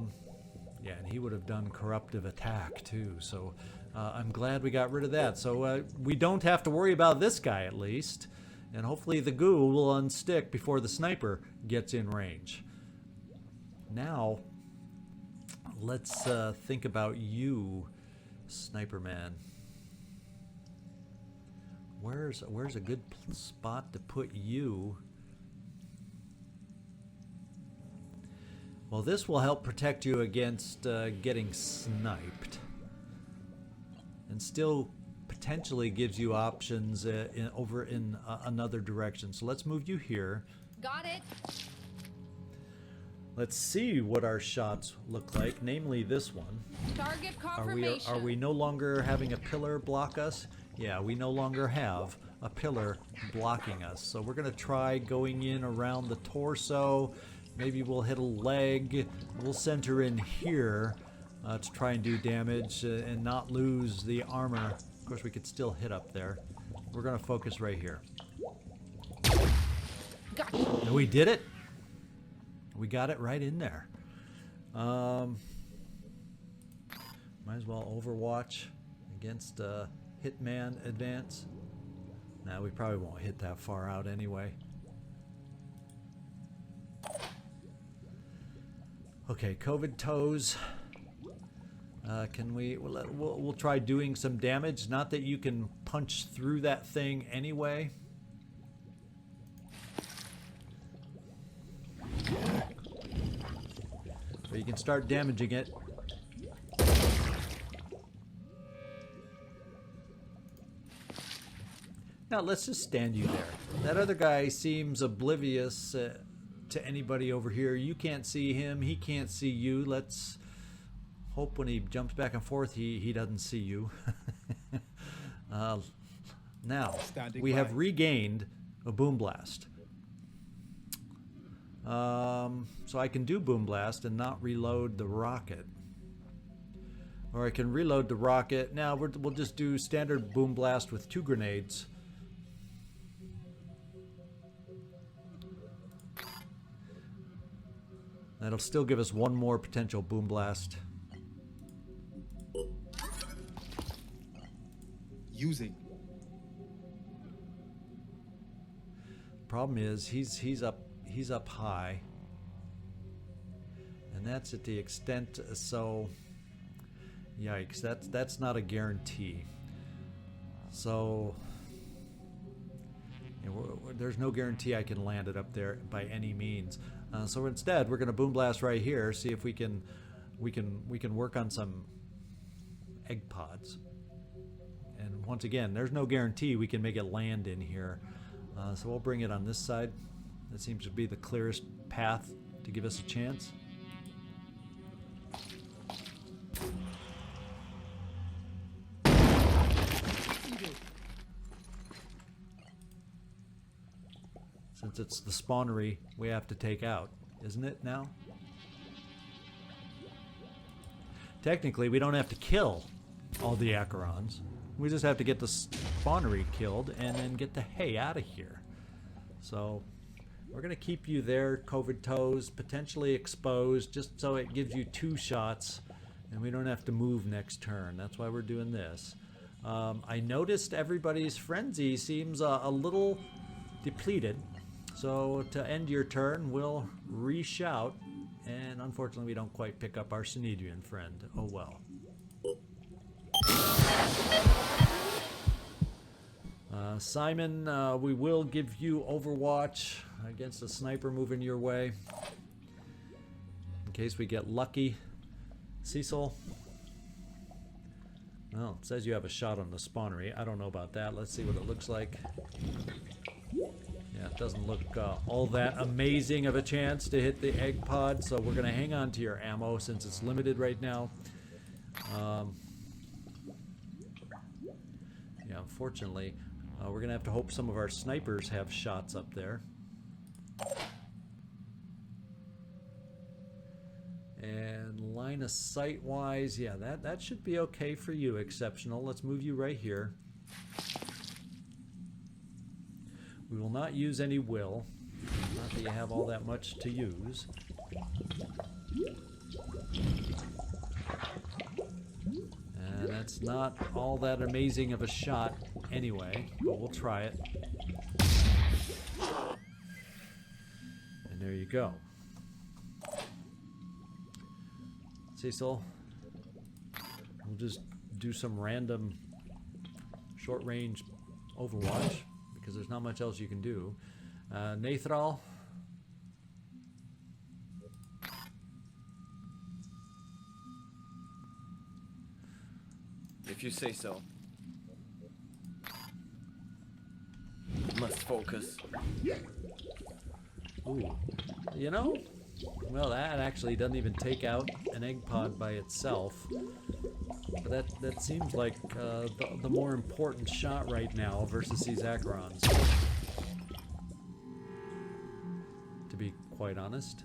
and he would have done corruptive attack too. So I'm glad we got rid of that. So we don't have to worry about this guy at least. And hopefully the goo will unstick before the sniper gets in range. Now, let's think about you, Sniper Man. Where's a good spot to put you? Well, this will help protect you against getting sniped. And still potentially gives you options over in another direction. So let's move you here. Got it. Let's see what our shots look like, namely this one. Target confirmation. Are we no longer having a pillar block us? Yeah, we no longer have a pillar blocking us. So we're going to try going in around the torso. Maybe we'll hit a leg. We'll center in here to try and do damage and not lose the armor. Of course, we could still hit up there. We're going to focus right here. Gotcha. We did it. We got it right in there. Might as well Overwatch against Hitman Advance. Nah, we probably won't hit that far out anyway. Okay, COVID toes. Can we? We'll try doing some damage. Not that you can punch through that thing anyway. But you can start damaging it. Now let's just stand you there. That other guy seems oblivious to anybody over here. You can't see him. He can't see you. Let's hope when he jumps back and forth he doesn't see you. Now we have regained a boom blast. So I can do boom blast and not reload the rocket, or I can reload the rocket. Now we'll just do standard boom blast with 2 grenades. That'll still give us 1 more potential boom blast. Using. Problem is he's up high, and that's at the extent. So yikes, that's not a guarantee. So there's no guarantee I can land it up there by any means. So instead we're going to boom blast right here, see if we can work on some egg pods. And once again, there's no guarantee we can make it land in here. So we'll bring it on this side. That seems to be the clearest path to give us a chance. Since it's the spawnery we have to take out, isn't it now? Technically, we don't have to kill all the Acherons. We just have to get the spawnery killed and then get the hay out of here. So we're going to keep you there, COVID toes, potentially exposed, just so it gives you 2 shots and we don't have to move next turn. That's why we're doing this. I noticed everybody's frenzy seems a little depleted. So to end your turn, we'll reshout, and unfortunately we don't quite pick up our Synedrian friend. Oh well. Simon, we will give you Overwatch against a sniper moving your way, in case we get lucky. Cecil, well, it says you have a shot on the spawnery. I don't know about that. Let's see what it looks like. Yeah, it doesn't look all that amazing of a chance to hit the egg pod, so we're going to hang on to your ammo since it's limited right now. Yeah, unfortunately, we're going to have to hope some of our snipers have shots up there. And line of sight wise, yeah, that should be okay for you, Exceptional. Let's move you right here. We will not use any will. Not that you have all that much to use. And that's not all that amazing of a shot anyway, but we'll try it. And there you go. Cecil, we'll just do some random short-range Overwatch because there's not much else you can do. Nathral. If you say so. Must focus. Ooh. You know, well, that actually doesn't even take out an egg pod by itself. But that seems like the more important shot right now versus these Acherons. To be quite honest.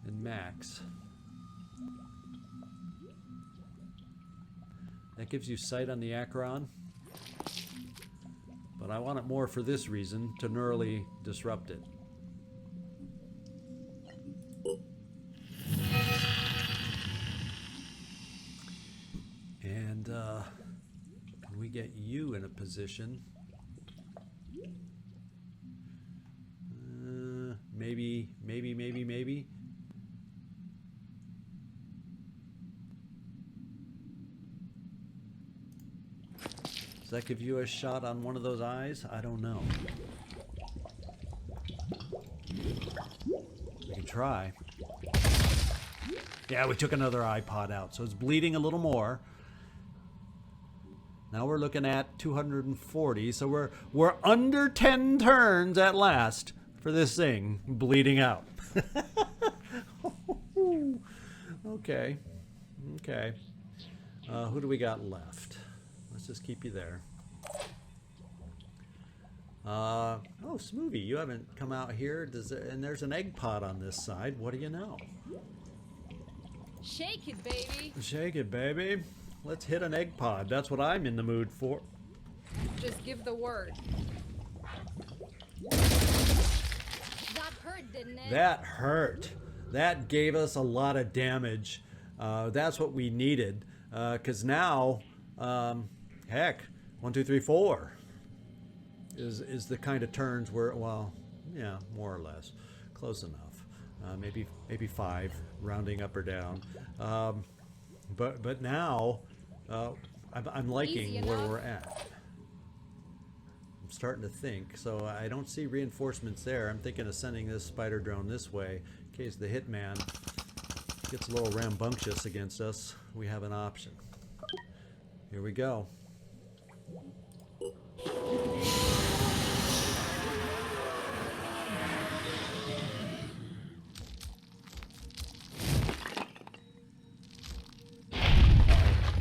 And Max. That gives you sight on the Acheron. But I want it more for this reason, to neurally disrupt it. And can we get you in a position? Maybe. Does that give you a shot on one of those eyes? I don't know. We can try. Yeah, we took another iPod out, so it's bleeding a little more. Now we're looking at 240, so we're under 10 turns at last for this thing bleeding out. Okay. Who do we got left? Let's just keep you there. Oh, Smoothie, you haven't come out here. And there's an egg pod on this side. What do you know? Shake it, baby. Shake it, baby. Let's hit an egg pod. That's what I'm in the mood for. Just give the word. That hurt, didn't it? That hurt. That gave us a lot of damage. That's what we needed. Because now, heck, 1, 2, 3, 4 is the kind of turns where, well, yeah, more or less, close enough. Maybe 5, rounding up or down. But now, I'm liking where we're at. I'm starting to think. So I don't see reinforcements there. I'm thinking of sending this spider drone this way in case the hitman gets a little rambunctious against us. We have an option. Here we go.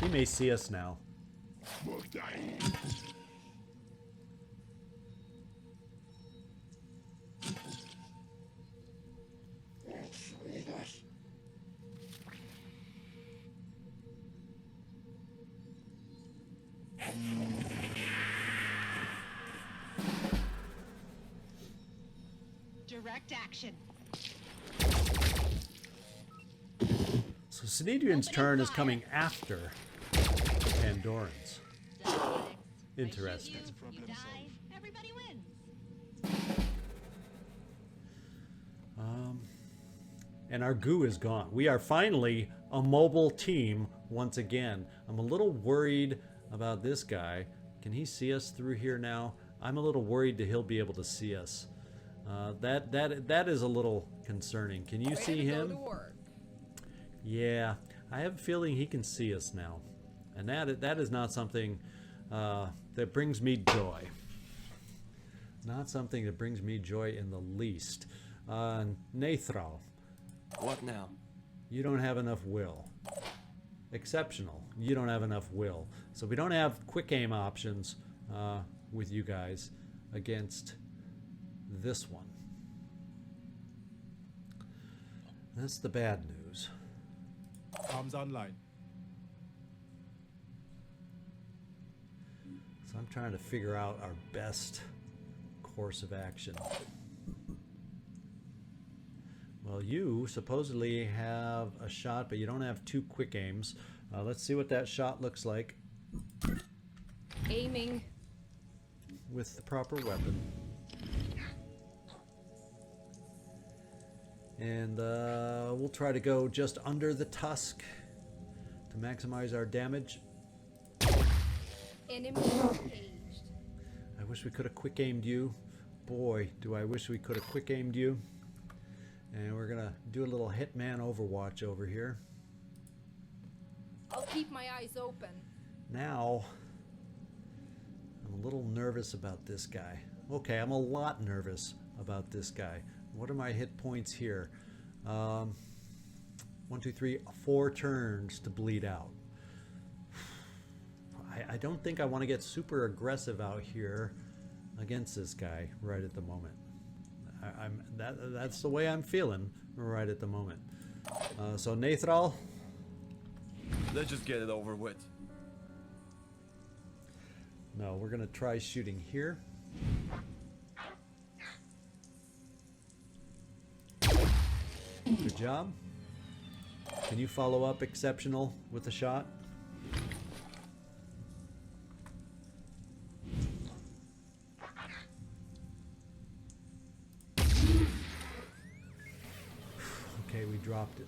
He may see us now. Direct action. So Sinedrian's turn is coming after the Pandorans. Interesting. You die, everybody wins. And our goo is gone. We are finally a mobile team once again. I'm a little worried about this guy. Can he see us through here now? I'm a little worried that he'll be able to see us. That is a little concerning. Can you see him? Go to work. Yeah, I have a feeling he can see us now. And that is not something that brings me joy. Not something that brings me joy in the least. Nathral. What now? You don't have enough will. Exceptional. You don't have enough will. So we don't have quick aim options with you guys against this one. That's the bad news. Arms online. So I'm trying to figure out our best course of action. Well, you supposedly have a shot, but you don't have 2 quick aims. Let's see what that shot looks like Aiming. with the proper weapon. And we'll try to go just under the tusk to maximize our damage. Enemy engaged. I wish we could have quick aimed you. Boy, do I wish we could have quick aimed you. And we're gonna do a little Hitman Overwatch over here. I'll keep my eyes open. Now, I'm a little nervous about this guy. Okay, I'm a lot nervous about this guy. What are my hit points here? 1, 2, 3, 4 turns to bleed out. I don't think I want to get super aggressive out here against this guy right at the moment. That's the way I'm feeling right at the moment. So Nathral, Let's just get it over with. no, we're gonna try shooting here. Good job. Can you follow up exceptional with a shot? Okay, we dropped it.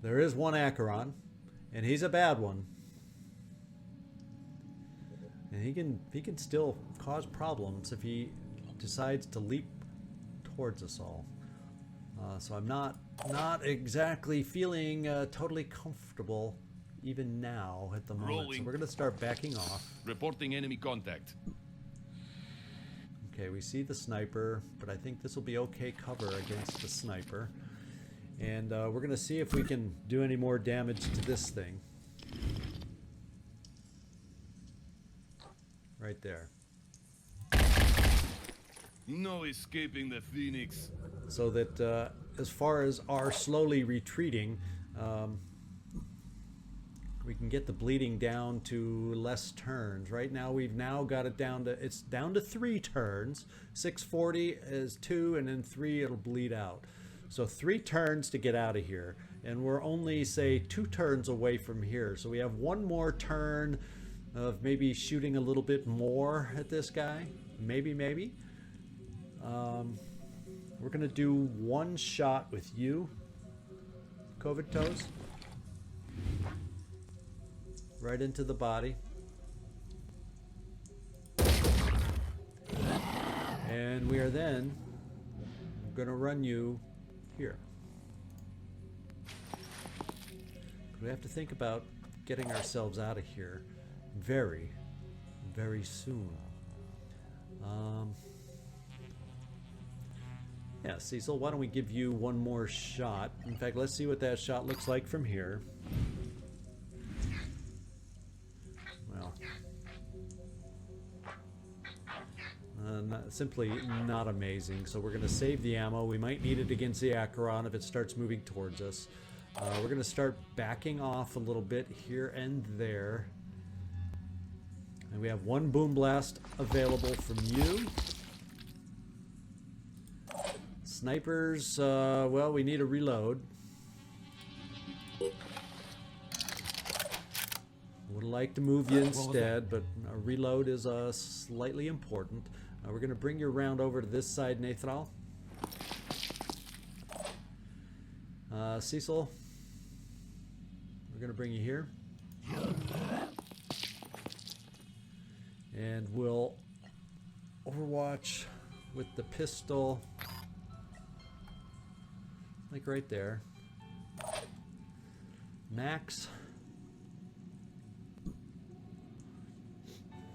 There is one Acheron, and he's a bad one. And he can still cause problems if he decides to leap towards us all. So I'm not exactly feeling totally comfortable even now at the moment. Rolling. So we're gonna start backing off. Reporting enemy contact. Okay, we see the sniper, but I think this will be okay cover against the sniper. And we're gonna see if we can do any more damage to this thing. Right there. No escaping the Phoenix. So that as far as our slowly retreating, we can get the bleeding down to less turns. Right now we've now got it down to, it's down to 3 turns. 640 is 2, and then 3 it'll bleed out. So 3 turns to get out of here, and we're only, say, 2 turns away from here. So we have 1 more turn of maybe shooting a little bit more at this guy. Maybe. We're gonna do 1 shot with you, COVID Toes. Right into the body. And we are then gonna run you here. We have to think about getting ourselves out of here very, very soon. Yeah, Cecil, why don't we give you 1 more shot? In fact, let's see what that shot looks like from here. Well, simply not amazing. So we're going to save the ammo. We might need it against the Acheron if it starts moving towards us. We're going to start backing off a little bit here and there. And we have 1 boom blast available from you. Snipers, well, we need a reload. Would like to move you instead, but a reload is slightly important. We're going to bring your round over to this side, Nathral. Cecil, we're going to bring you here. And we'll overwatch with the pistol. Like right there. Max.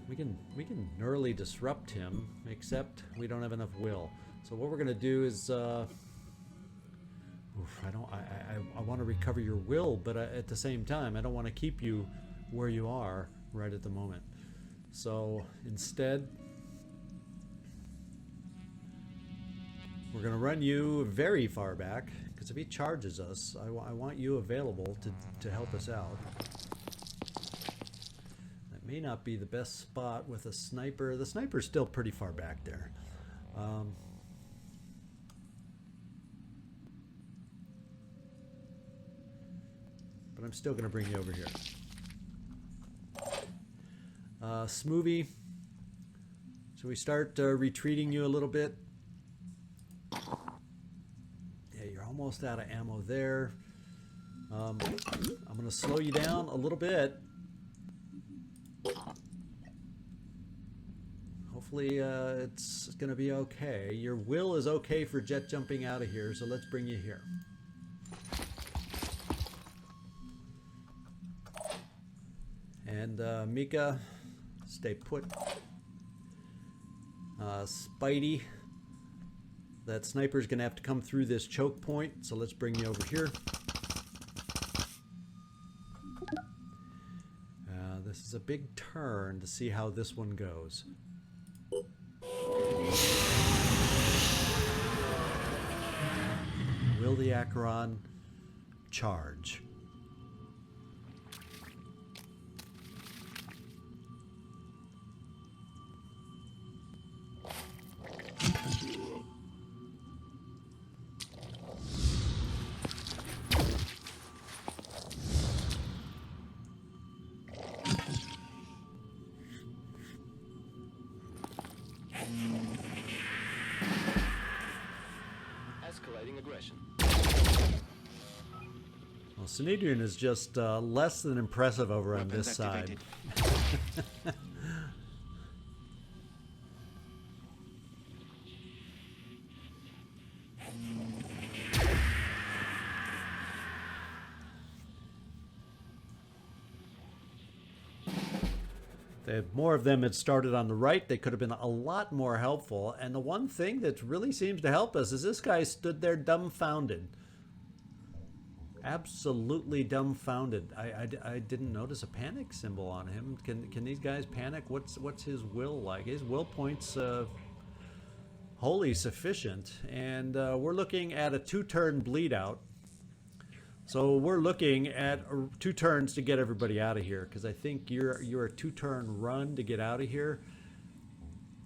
We can nearly disrupt him, except we don't have enough will. So what we're gonna do is I want to recover your will, but at the same time I don't want to keep you where you are right at the moment. So instead, we're going to run you very far back, because if he charges us, I want you available to help us out. That may not be the best spot with a sniper. The sniper's still pretty far back there. but I'm still going to bring you over here. Smoothie. Should we start retreating you a little bit? Yeah, you're almost out of ammo there. I'm going to slow you down a little bit. Hopefully it's going to be okay. Your will is okay for jet jumping out of here, so let's bring you here. And Mika, stay put. Spidey, that sniper's going to have to come through this choke point, so let's bring you over here. This is a big turn to see how this one goes. Will the Acheron charge? Escalating aggression. Well, Synedrian is just less than impressive over on this side. If more of them had started on the right, they could have been a lot more helpful. And the one thing that really seems to help us is this guy stood there dumbfounded. Absolutely dumbfounded. I didn't notice a panic symbol on him. Can these guys panic? What's his will like? His will points wholly sufficient. And we're looking at a 2-turn bleed out. So we're looking at 2 turns to get everybody out of here, because I think you're a 2-turn run to get out of here.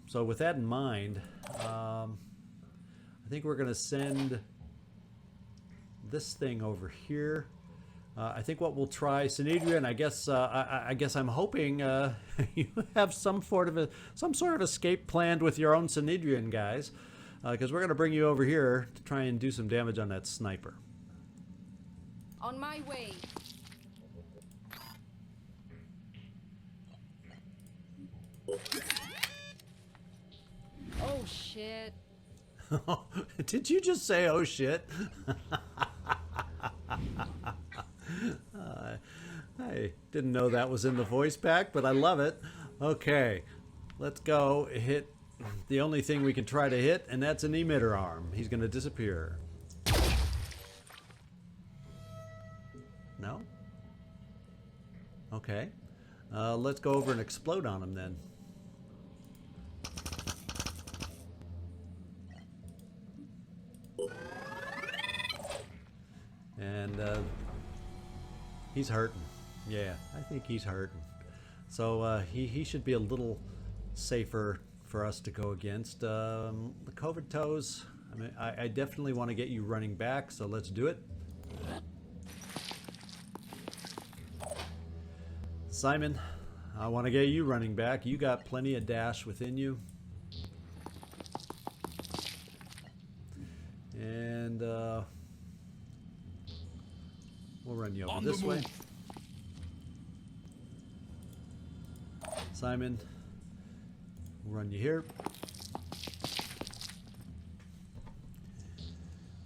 So with that in mind, I think we're going to send this thing over here. I think what we'll try, Synedrian, I guess I'm hoping you have some sort of escape planned with your own Synedrian guys, because we're going to bring you over here to try and do some damage on that sniper. On my way. Oh shit. Did you just say oh shit? I didn't know that was in the voice pack, but I love it. Okay, let's go hit the only thing we can try to hit, and that's an emitter arm. He's going to disappear. No? Okay. Let's go over and explode on him then. And he's hurting. Yeah, I think he's hurting. So he should be a little safer for us to go against. The COVID toes, I mean, I definitely want to get you running back, so let's do it. Simon, I want to get you running back. You got plenty of dash within you. And we'll run you over this way. Simon, we'll run you here.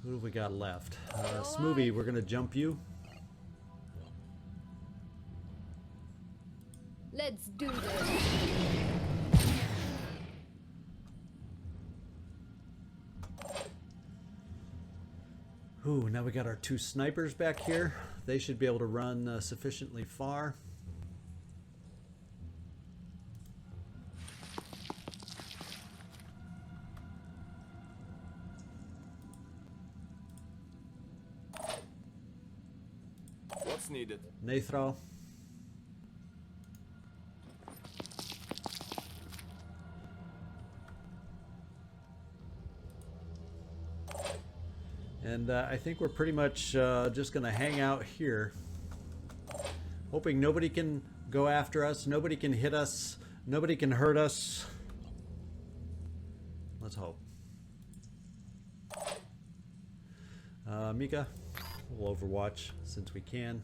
Who have we got left? Smoothie, we're going to jump you. Let's do this. Ooh, now we got our 2 snipers back here. They should be able to run sufficiently far. What's needed? Nathro. And I think we're pretty much just going to hang out here. Hoping nobody can go after us, nobody can hit us, nobody can hurt us. Let's hope. Mika, we'll overwatch since we can.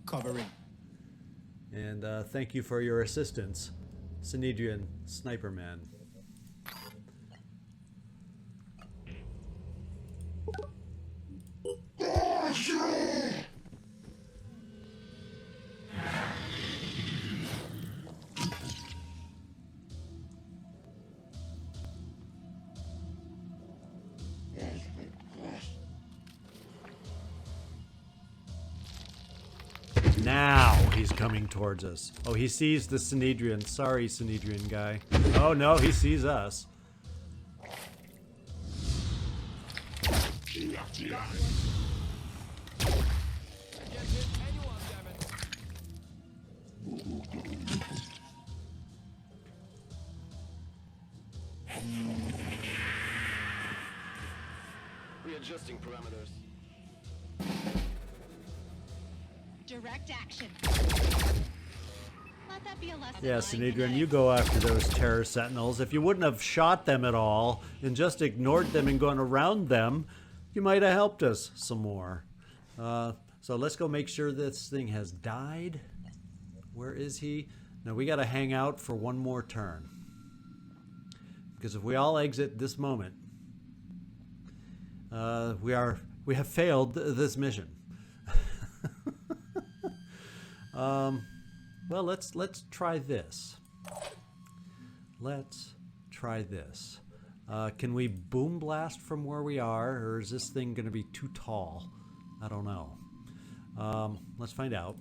Covering. And thank you for your assistance, Synedrian Sniper Man. Now he's coming towards us. Oh, he sees the Synedrian. Sorry, Synedrian guy. Oh no, he sees us. Readjusting parameters. Direct action. Let that be a lesson. Yeah, lying Synedrian, today. you go after those terror sentinels. If you wouldn't have shot them at all and just ignored them and gone around them, you might have helped us some more. So let's go make sure this thing has died. Where is he? Now we got to hang out for one more turn. Because if we all exit this moment, we have failed this mission. Well, let's try this. Let's try this. Can we boom blast from where we are, or is this thing going to be too tall? I don't know. Let's find out.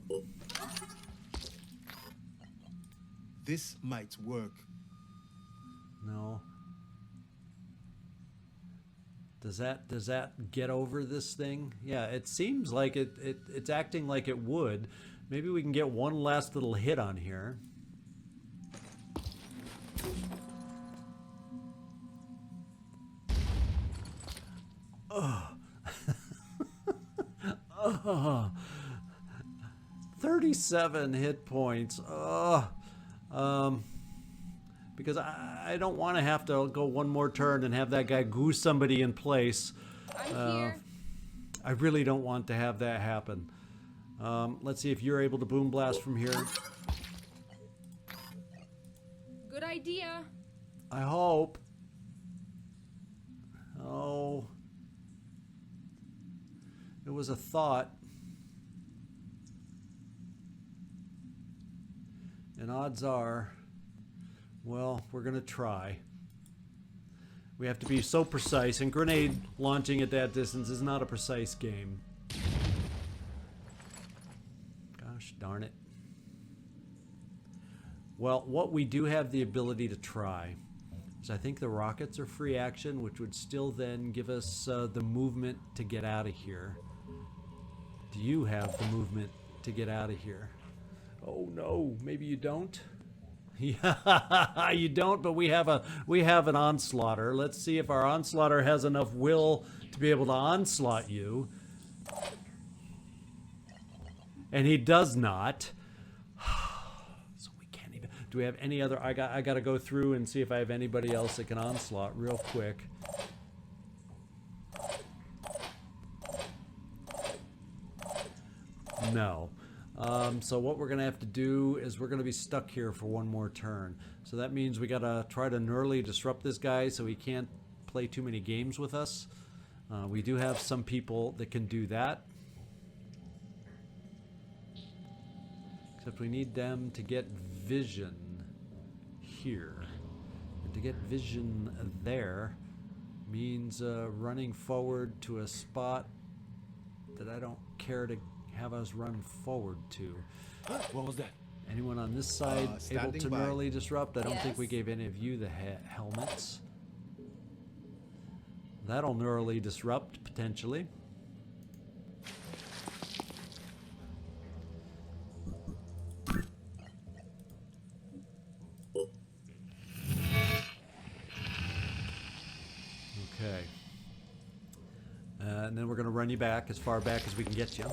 This might work. No. Does that get over this thing? Yeah, it seems like it's acting like it would. Maybe we can get one last little hit on here. Oh. 37 hit points. Because I don't want to have to go one more turn and have that guy goose somebody in place. I'm here. I really don't want to have that happen. Let's see if you're able to boom blast from here. Good idea. I hope. Oh. It was a thought. And odds are, well, we're going to try. We have to be so precise, and grenade launching at that distance is not a precise game. Gosh darn it. Well, what we do have the ability to try is I think the rockets are free action, which would still then give us the movement to get out of here. Do you have the movement to get out of here? Oh no, maybe you don't? Yeah, you don't, but we have an onslaughter. Let's see if our onslaughter has enough will to be able to onslaught you. And he does not. So we can't even. Do we have any other? I got to go through and see if I have anybody else that can onslaught real quick. No. So what we're going to have to do is we're going to be stuck here for one more turn. So that means we got to try to neurally disrupt this guy so he can't play too many games with us. We do have some people that can do that. Except we need them to get vision here. And to get vision there means running forward to a spot that I don't care to have us run forward to. What was that? Anyone on this side able standing to by. neurally disrupt? I don't think we Yes. gave any of you the helmets. That'll neurally disrupt, potentially. Okay. and then we're going to run you back as far back as we can get you.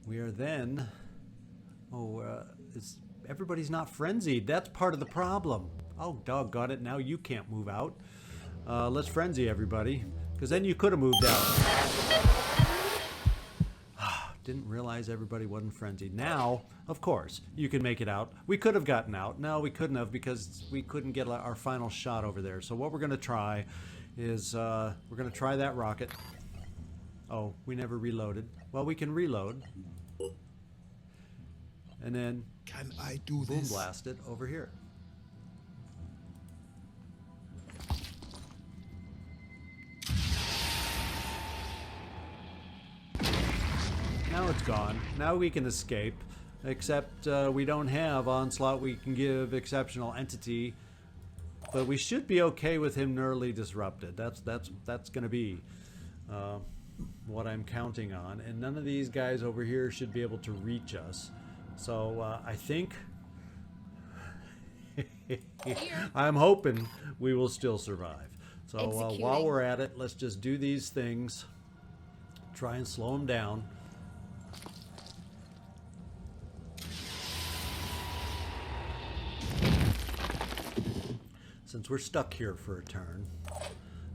We are then... everybody's not frenzied. That's part of the problem. Oh, doggone it. Now you can't move out. Let's frenzy everybody, because then you could have moved out. Didn't realize everybody wasn't frenzied. Now, of course, you can make it out. We could have gotten out. No, we couldn't have, because we couldn't get our final shot over there. So what we're going to try is we're going to try that rocket. Oh, we never reloaded. Well, we can reload. And then Can I do boom this? blast it over here. Now it's gone. Now we can escape, except we don't have onslaught. We can give exceptional entity, but we should be okay with him nearly disrupted. That's going to be what I'm counting on. And none of these guys over here should be able to reach us. So I think I'm hoping we will still survive. So while we're at it, let's just do these things. Try and slow them down. Since we're stuck here for a turn,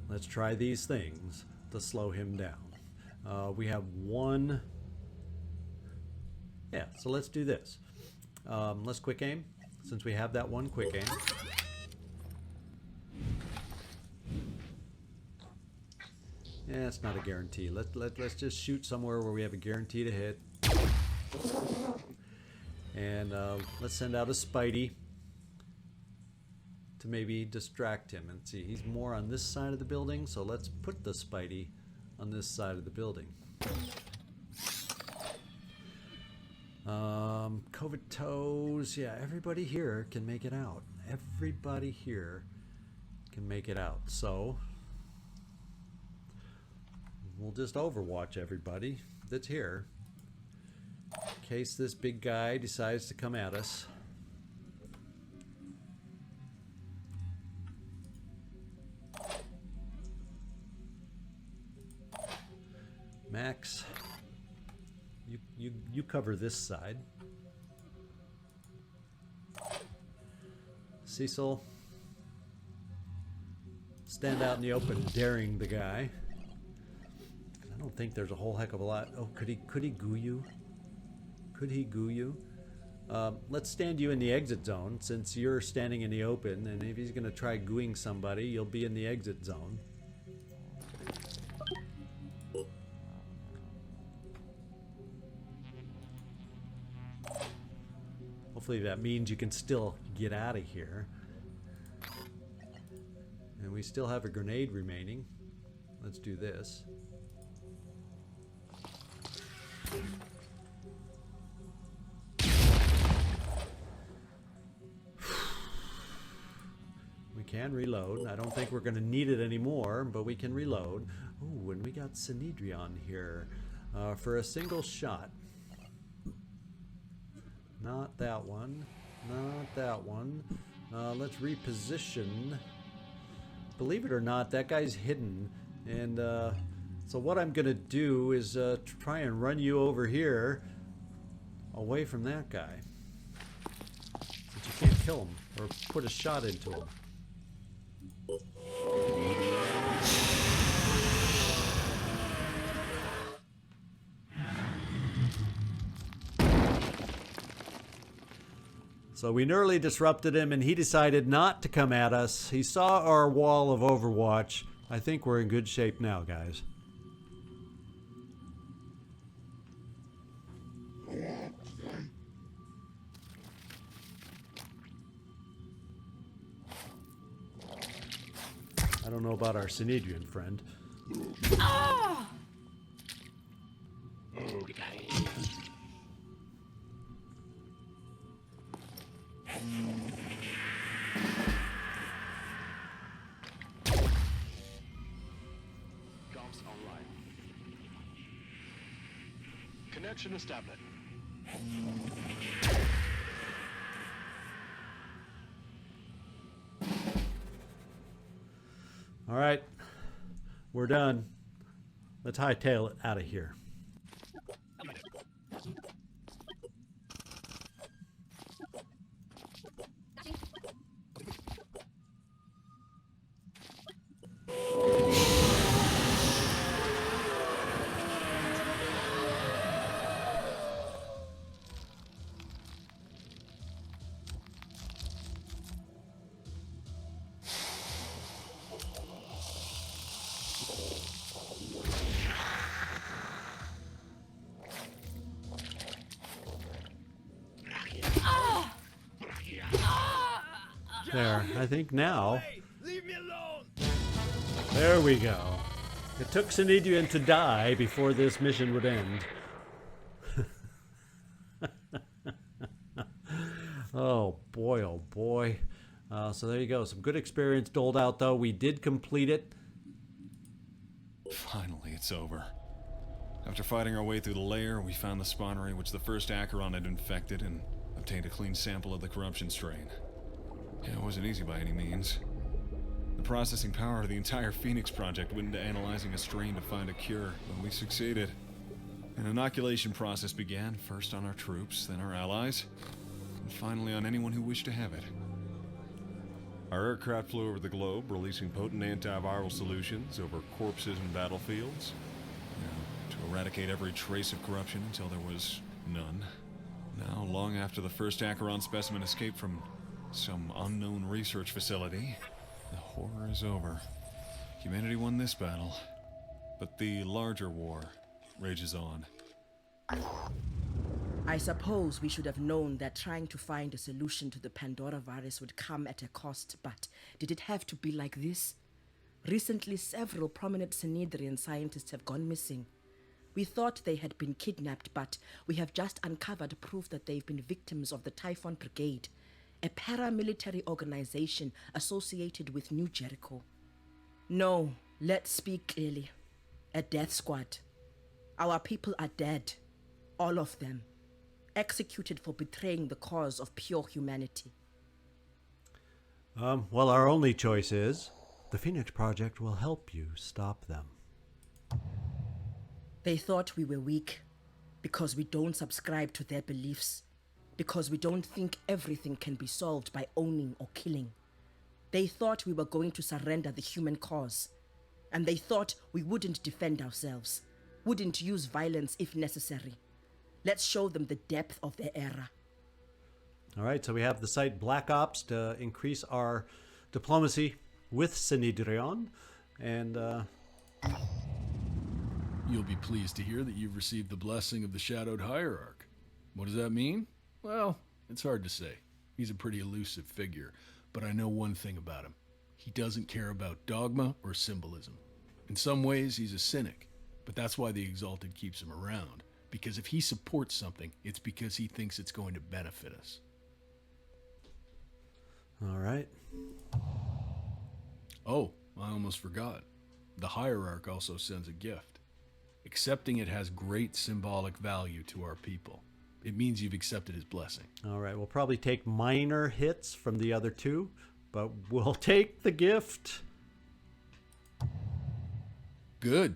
let's try these things to slow him down. We have one. Yeah, so let's do this. Let's quick aim, since we have that one quick aim. Yeah, it's not a guarantee. Let's just shoot somewhere where we have a guarantee to hit. And let's send out a Spidey to maybe distract him. And see, he's more on this side of the building, so let's put the Spidey on this side of the building. Covetose, yeah, everybody here can make it out. Everybody here can make it out. So we'll just overwatch everybody that's here, in case this big guy decides to come at us. Max, you cover this side. Cecil, stand out in the open, daring the guy. I don't think there's a whole heck of a lot. Oh, could he goo you? Could he goo you? Let's stand you in the exit zone, since you're standing in the open, and if he's going to try gooing somebody, you'll be in the exit zone. Hopefully that means you can still get out of here. And we still have a grenade remaining. Let's do this. We can reload. I don't think we're going to need it anymore, but we can reload. Ooh, and we got Synedrion here for a single shot. Not that one. Not that one. Let's reposition. Believe it or not, that guy's hidden. And so what I'm going to do is try and run you over here away from that guy. Since you can't kill him or put a shot into him. So we nearly disrupted him, and he decided not to come at us. He saw our wall of Overwatch. I think we're in good shape now, guys. I don't know about our Synedrion friend. Ah! Comms online. Connection established. All right. We're done. Let's hightail it out of here. There, I think now. Leave me alone! There we go. It took Synedrian to die before this mission would end. Oh boy. So there you go. Some good experience doled out, though. We did complete it. Finally, it's over. After fighting our way through the lair, we found the spawnery which the first Acheron had infected and obtained a clean sample of the corruption strain. Yeah, it wasn't easy by any means. The processing power of the entire Phoenix project went into analyzing a strain to find a cure, but we succeeded. An inoculation process began, first on our troops, then our allies, and finally on anyone who wished to have it. Our aircraft flew over the globe, releasing potent antiviral solutions over corpses and battlefields, to eradicate every trace of corruption until there was none. Now, long after the first Acheron specimen escaped from some unknown research facility, the horror is over. Humanity won this battle, but the larger war rages on. I suppose we should have known that trying to find a solution to the Pandora virus would come at a cost, but did it have to be like this? Recently, several prominent Synedrian scientists have gone missing. We thought they had been kidnapped, but we have just uncovered proof that they've been victims of the Typhon Brigade, a paramilitary organization associated with New Jericho. No, let's speak clearly. A death squad. Our people are dead. All of them. Executed for betraying the cause of pure humanity. Well, our only choice is the Phoenix Project will help you stop them. They thought we were weak because we don't subscribe to their beliefs, because we don't think everything can be solved by owning or killing. They thought we were going to surrender the human cause, and they thought we wouldn't defend ourselves, wouldn't use violence if necessary. Let's show them the depth of their error. All right, so we have the site Black Ops to increase our diplomacy with Synedrion, and You'll be pleased to hear that you've received the blessing of the Shadowed Hierarch. What does that mean? Well, it's hard to say. He's a pretty elusive figure, but I know one thing about him. He doesn't care about dogma or symbolism. In some ways, he's a cynic, but that's why the Exalted keeps him around. Because if he supports something, it's because he thinks it's going to benefit us. all right. Oh, I almost forgot. The Hierarch also sends a gift. Accepting it has great symbolic value to our people. It means you've accepted his blessing. All right, we'll probably take minor hits from the other two, but we'll take the gift. Good.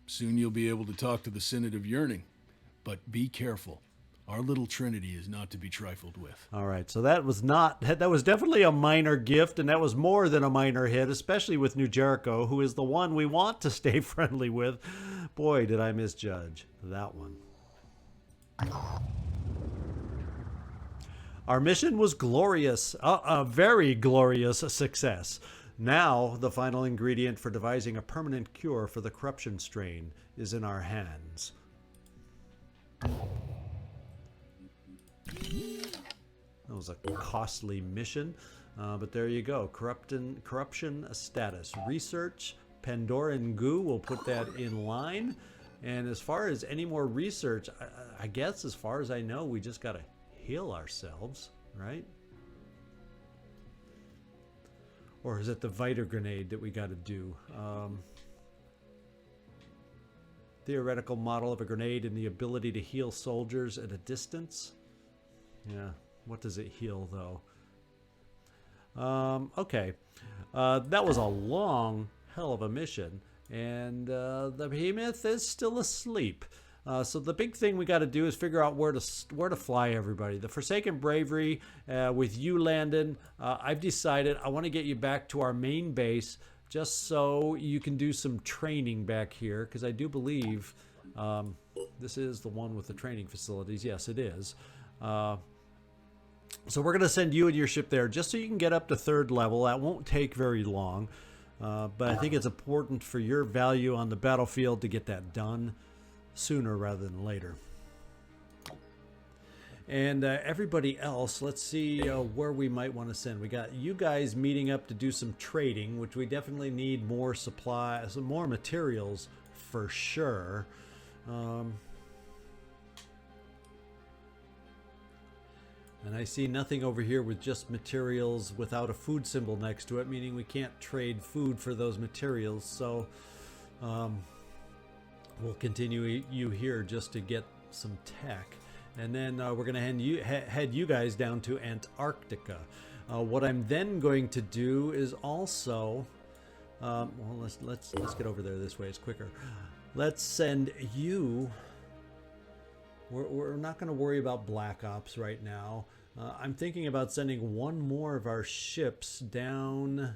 Soon you'll be able to talk to the Synod of Yearning. But be careful. Our little trinity is not to be trifled with. All right, so that was definitely a minor gift, and that was more than a minor hit, especially with New Jericho, who is the one we want to stay friendly with. Boy, did I misjudge that one. Our mission was glorious, a very glorious success. Now, the final ingredient for devising a permanent cure for the corruption strain is in our hands. That was a costly mission, but there you go. Corruption status. Research, Pandoran goo, we'll put that in line. And as far as any more research, I guess as far as I know, we just got to heal ourselves, right? Or is it the Vita Grenade that we got to do? Theoretical model of a grenade and the ability to heal soldiers at a distance. Yeah, what does it heal though? Okay, that was a long hell of a mission, And the behemoth is still asleep. So the big thing we got to do is figure out where to fly everybody. The Forsaken Bravery, with you, Landon, I've decided I want to get you back to our main base just so you can do some training back here, because I do believe this is the one with the training facilities. Yes, it is. So we're going to send you and your ship there just so you can get up to 3rd level. That won't take very long, but I think it's important for your value on the battlefield to get that done sooner rather than later. And everybody else, let's see where we might want to send. We got you guys meeting up to do some trading, which we definitely need more supplies, some more materials for sure. And I see nothing over here with just materials without a food symbol next to it, meaning we can't trade food for those materials. So we'll continue you here just to get some tech. And then we're going to head you guys down to Antarctica. What I'm then going to do is also, well, let's get over there this way. It's quicker. Let's send you. We're not going to worry about Black Ops right now. I'm thinking about sending one more of our ships down.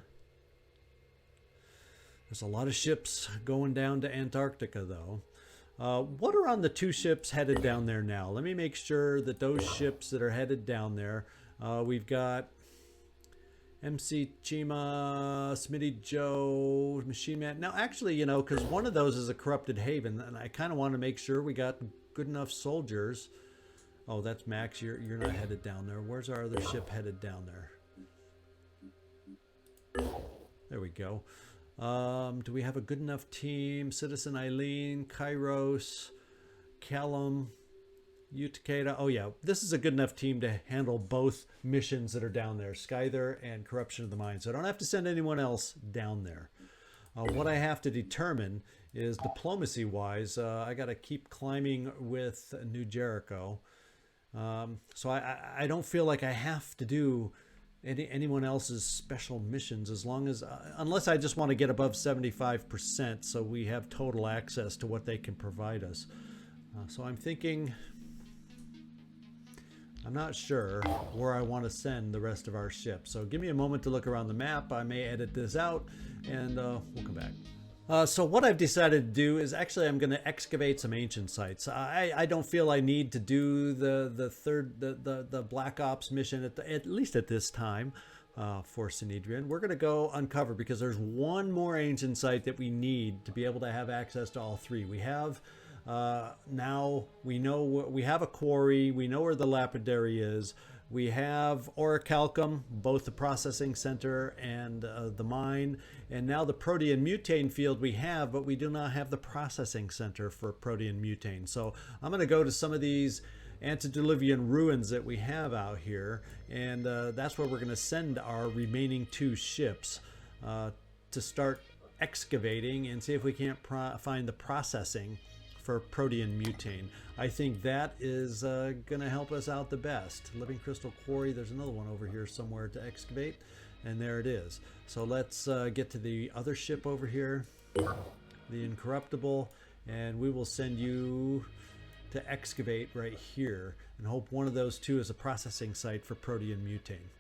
There's a lot of ships going down to Antarctica, though. What are on the 2 ships headed down there now? Let me make sure that those ships that are headed down there, we've got MC Chima, Smitty Joe, Machine Man. Now, actually, you know, because one of those is a Corrupted Haven, and I kind of want to make sure we got good enough soldiers. Oh, that's Max. You're not headed down there. Where's our other ship headed down there? There we go. Do we have a good enough team? Citizen Eileen, Kairos, Callum, Utakeda. Oh yeah, this is a good enough team to handle both missions that are down there, Skyther and Corruption of the Mind. So I don't have to send anyone else down there. What I have to determine is diplomacy-wise, I got to keep climbing with New Jericho. So I don't feel like I have to do anyone else's special missions, as long as unless I just want to get above 75%, so we have total access to what they can provide us. So I'm thinking, I'm not sure where I want to send the rest of our ships. So give me a moment to look around the map. I may edit this out, and we'll come back. So what I've decided to do is actually I'm going to excavate some ancient sites. I don't feel I need to do the Black Ops mission at least at this time for Synedrian. We're going to go uncover, because there's one more ancient site that we need to be able to have access to all 3. We have now we know we have a quarry. We know where the lapidary is. We have Orichalcum, both the processing center and the mine, and now the protean mutane field we have, but we do not have the processing center for protean mutane. So I'm going to go to some of these antediluvian ruins that we have out here, and that's where we're going to send our remaining 2 ships to start excavating and see if we can't find the processing for protean mutane. I think that is going to help us out the best. Living Crystal Quarry, there's another one over here somewhere to excavate, and there it is. So let's get to the other ship over here, the Incorruptible, and we will send you to excavate right here and hope one of those 2 is a processing site for protean mutane.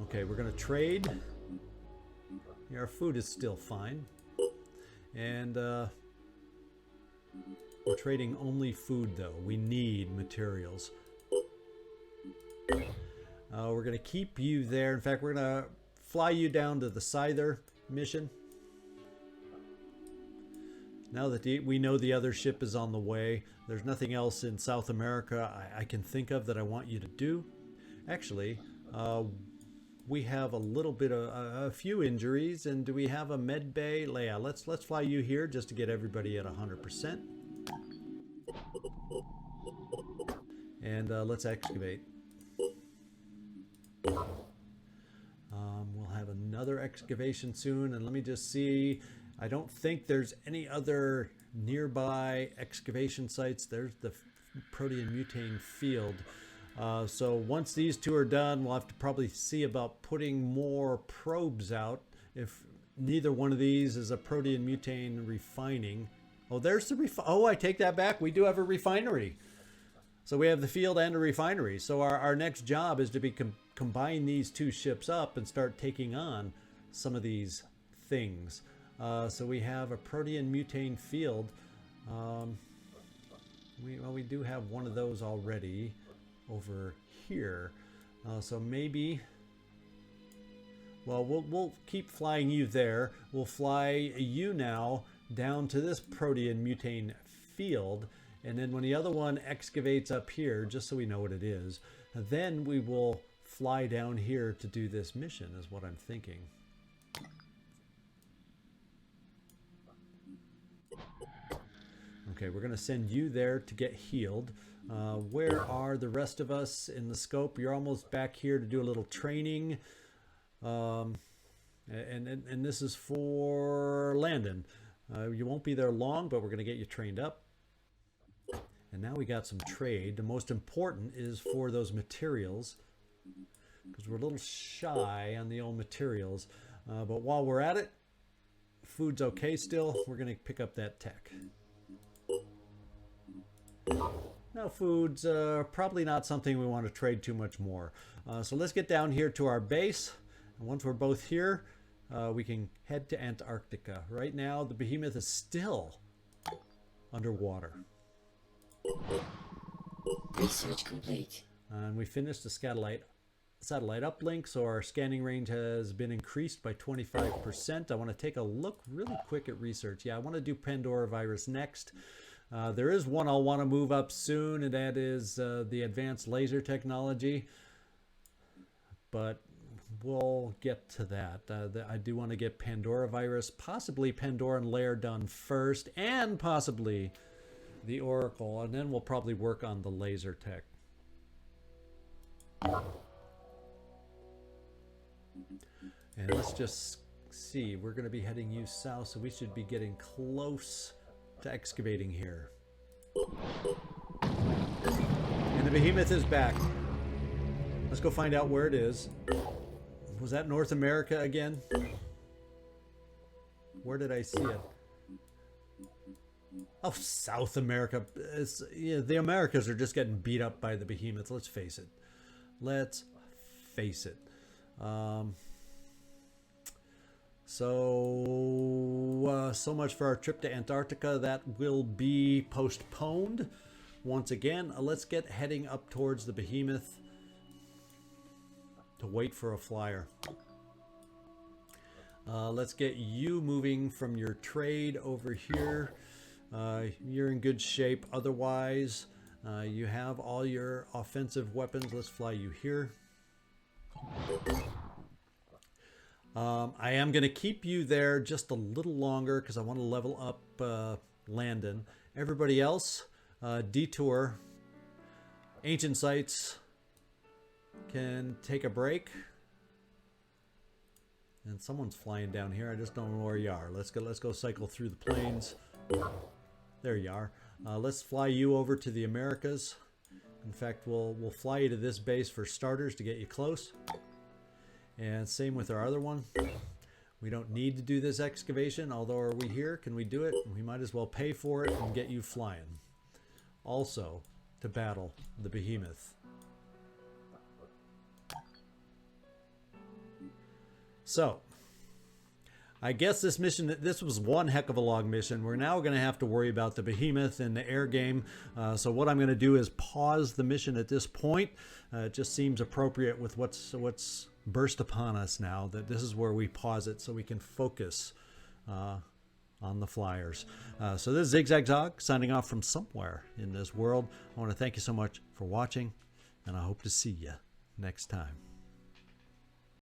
Okay, we're going to trade. Yeah, our food is still fine, and we're trading only food, though. We need materials. We're going to keep you there. In fact, we're going to fly you down to the Scyther mission. Now that we know the other ship is on the way, there's nothing else in South America I can think of that I want you to do. Actually, we have a little bit of a few injuries, and do we have a med bay? Leia, let's fly you here just to get everybody at 100%. And let's excavate. We'll have another excavation soon, and let me just see. I don't think there's any other nearby excavation sites. There's the protean mutane field. So once these 2 are done, we'll have to probably see about putting more probes out. If neither one of these is a protein mutane refining. Oh, there's the oh, I take that back. We do have a refinery. So we have the field and a refinery. So our next job is to combine these two ships up and start taking on some of these things. So we have a protein mutane field. We do have one of those already over here. So maybe, well, we'll keep flying you there. We'll fly you now down to this protein mutane field. And then when the other one excavates up here, just so we know what it is, then we will fly down here to do this mission, is what I'm thinking. Okay, we're going to send you there to get healed. Where are the rest of us in the scope? You're almost back here to do a little training. And this is for Landon. You won't be there long, but we're going to get you trained up. And now we got some trade. The most important is for those materials, because we're a little shy on the old materials. But while we're at it, food's okay still. We're going to pick up that tech. Now, food's probably not something we want to trade too much more. So let's get down here to our base. And once we're both here, we can head to Antarctica. Right now, the behemoth is still underwater. Research complete. And we finished the satellite uplink, so our scanning range has been increased by 25%. I want to take a look really quick at research. Yeah, I want to do Pandora virus next. There is one I'll want to move up soon, and that is the advanced laser technology. But we'll get to that. I do want to get Pandora virus, possibly Pandoran Lair done first, and possibly the Oracle, and then we'll probably work on the laser tech. And let's just see, we're going to be heading you south, so we should be getting close to excavating here. And the behemoth is back. Let's go find out where it is. Was that North America again? Where did I see it? Oh, South America. Yeah, the Americas are just getting beat up by the behemoths. Let's face it. Let's face it. So much for our trip to Antarctica. That will be postponed once again. Let's get heading up towards the behemoth to wait for a flyer. Let's get you moving from your trade over here. You're in good shape otherwise. You have all your offensive weapons. Let's fly you here. I am going to keep you there just a little longer because I want to level up Landon. Everybody else, detour. Ancient sites can take a break. And someone's flying down here. I just don't know where you are. Let's go cycle through the plains. There you are. Let's fly you over to the Americas. In fact, we'll fly you to this base for starters to get you close. And same with our other one. We don't need to do this excavation, although are we here? Can we do it? We might as well pay for it and get you flying. Also, to battle the behemoth. So, I guess this was one heck of a long mission. We're now going to have to worry about the behemoth in the air game. So what I'm going to do is pause the mission at this point. It just seems appropriate with what's burst upon us now, that this is where we pause it so we can focus on the flyers. So this is Zigzag Zog signing off from somewhere in this world. I want to thank you so much for watching, and I hope to see you next time.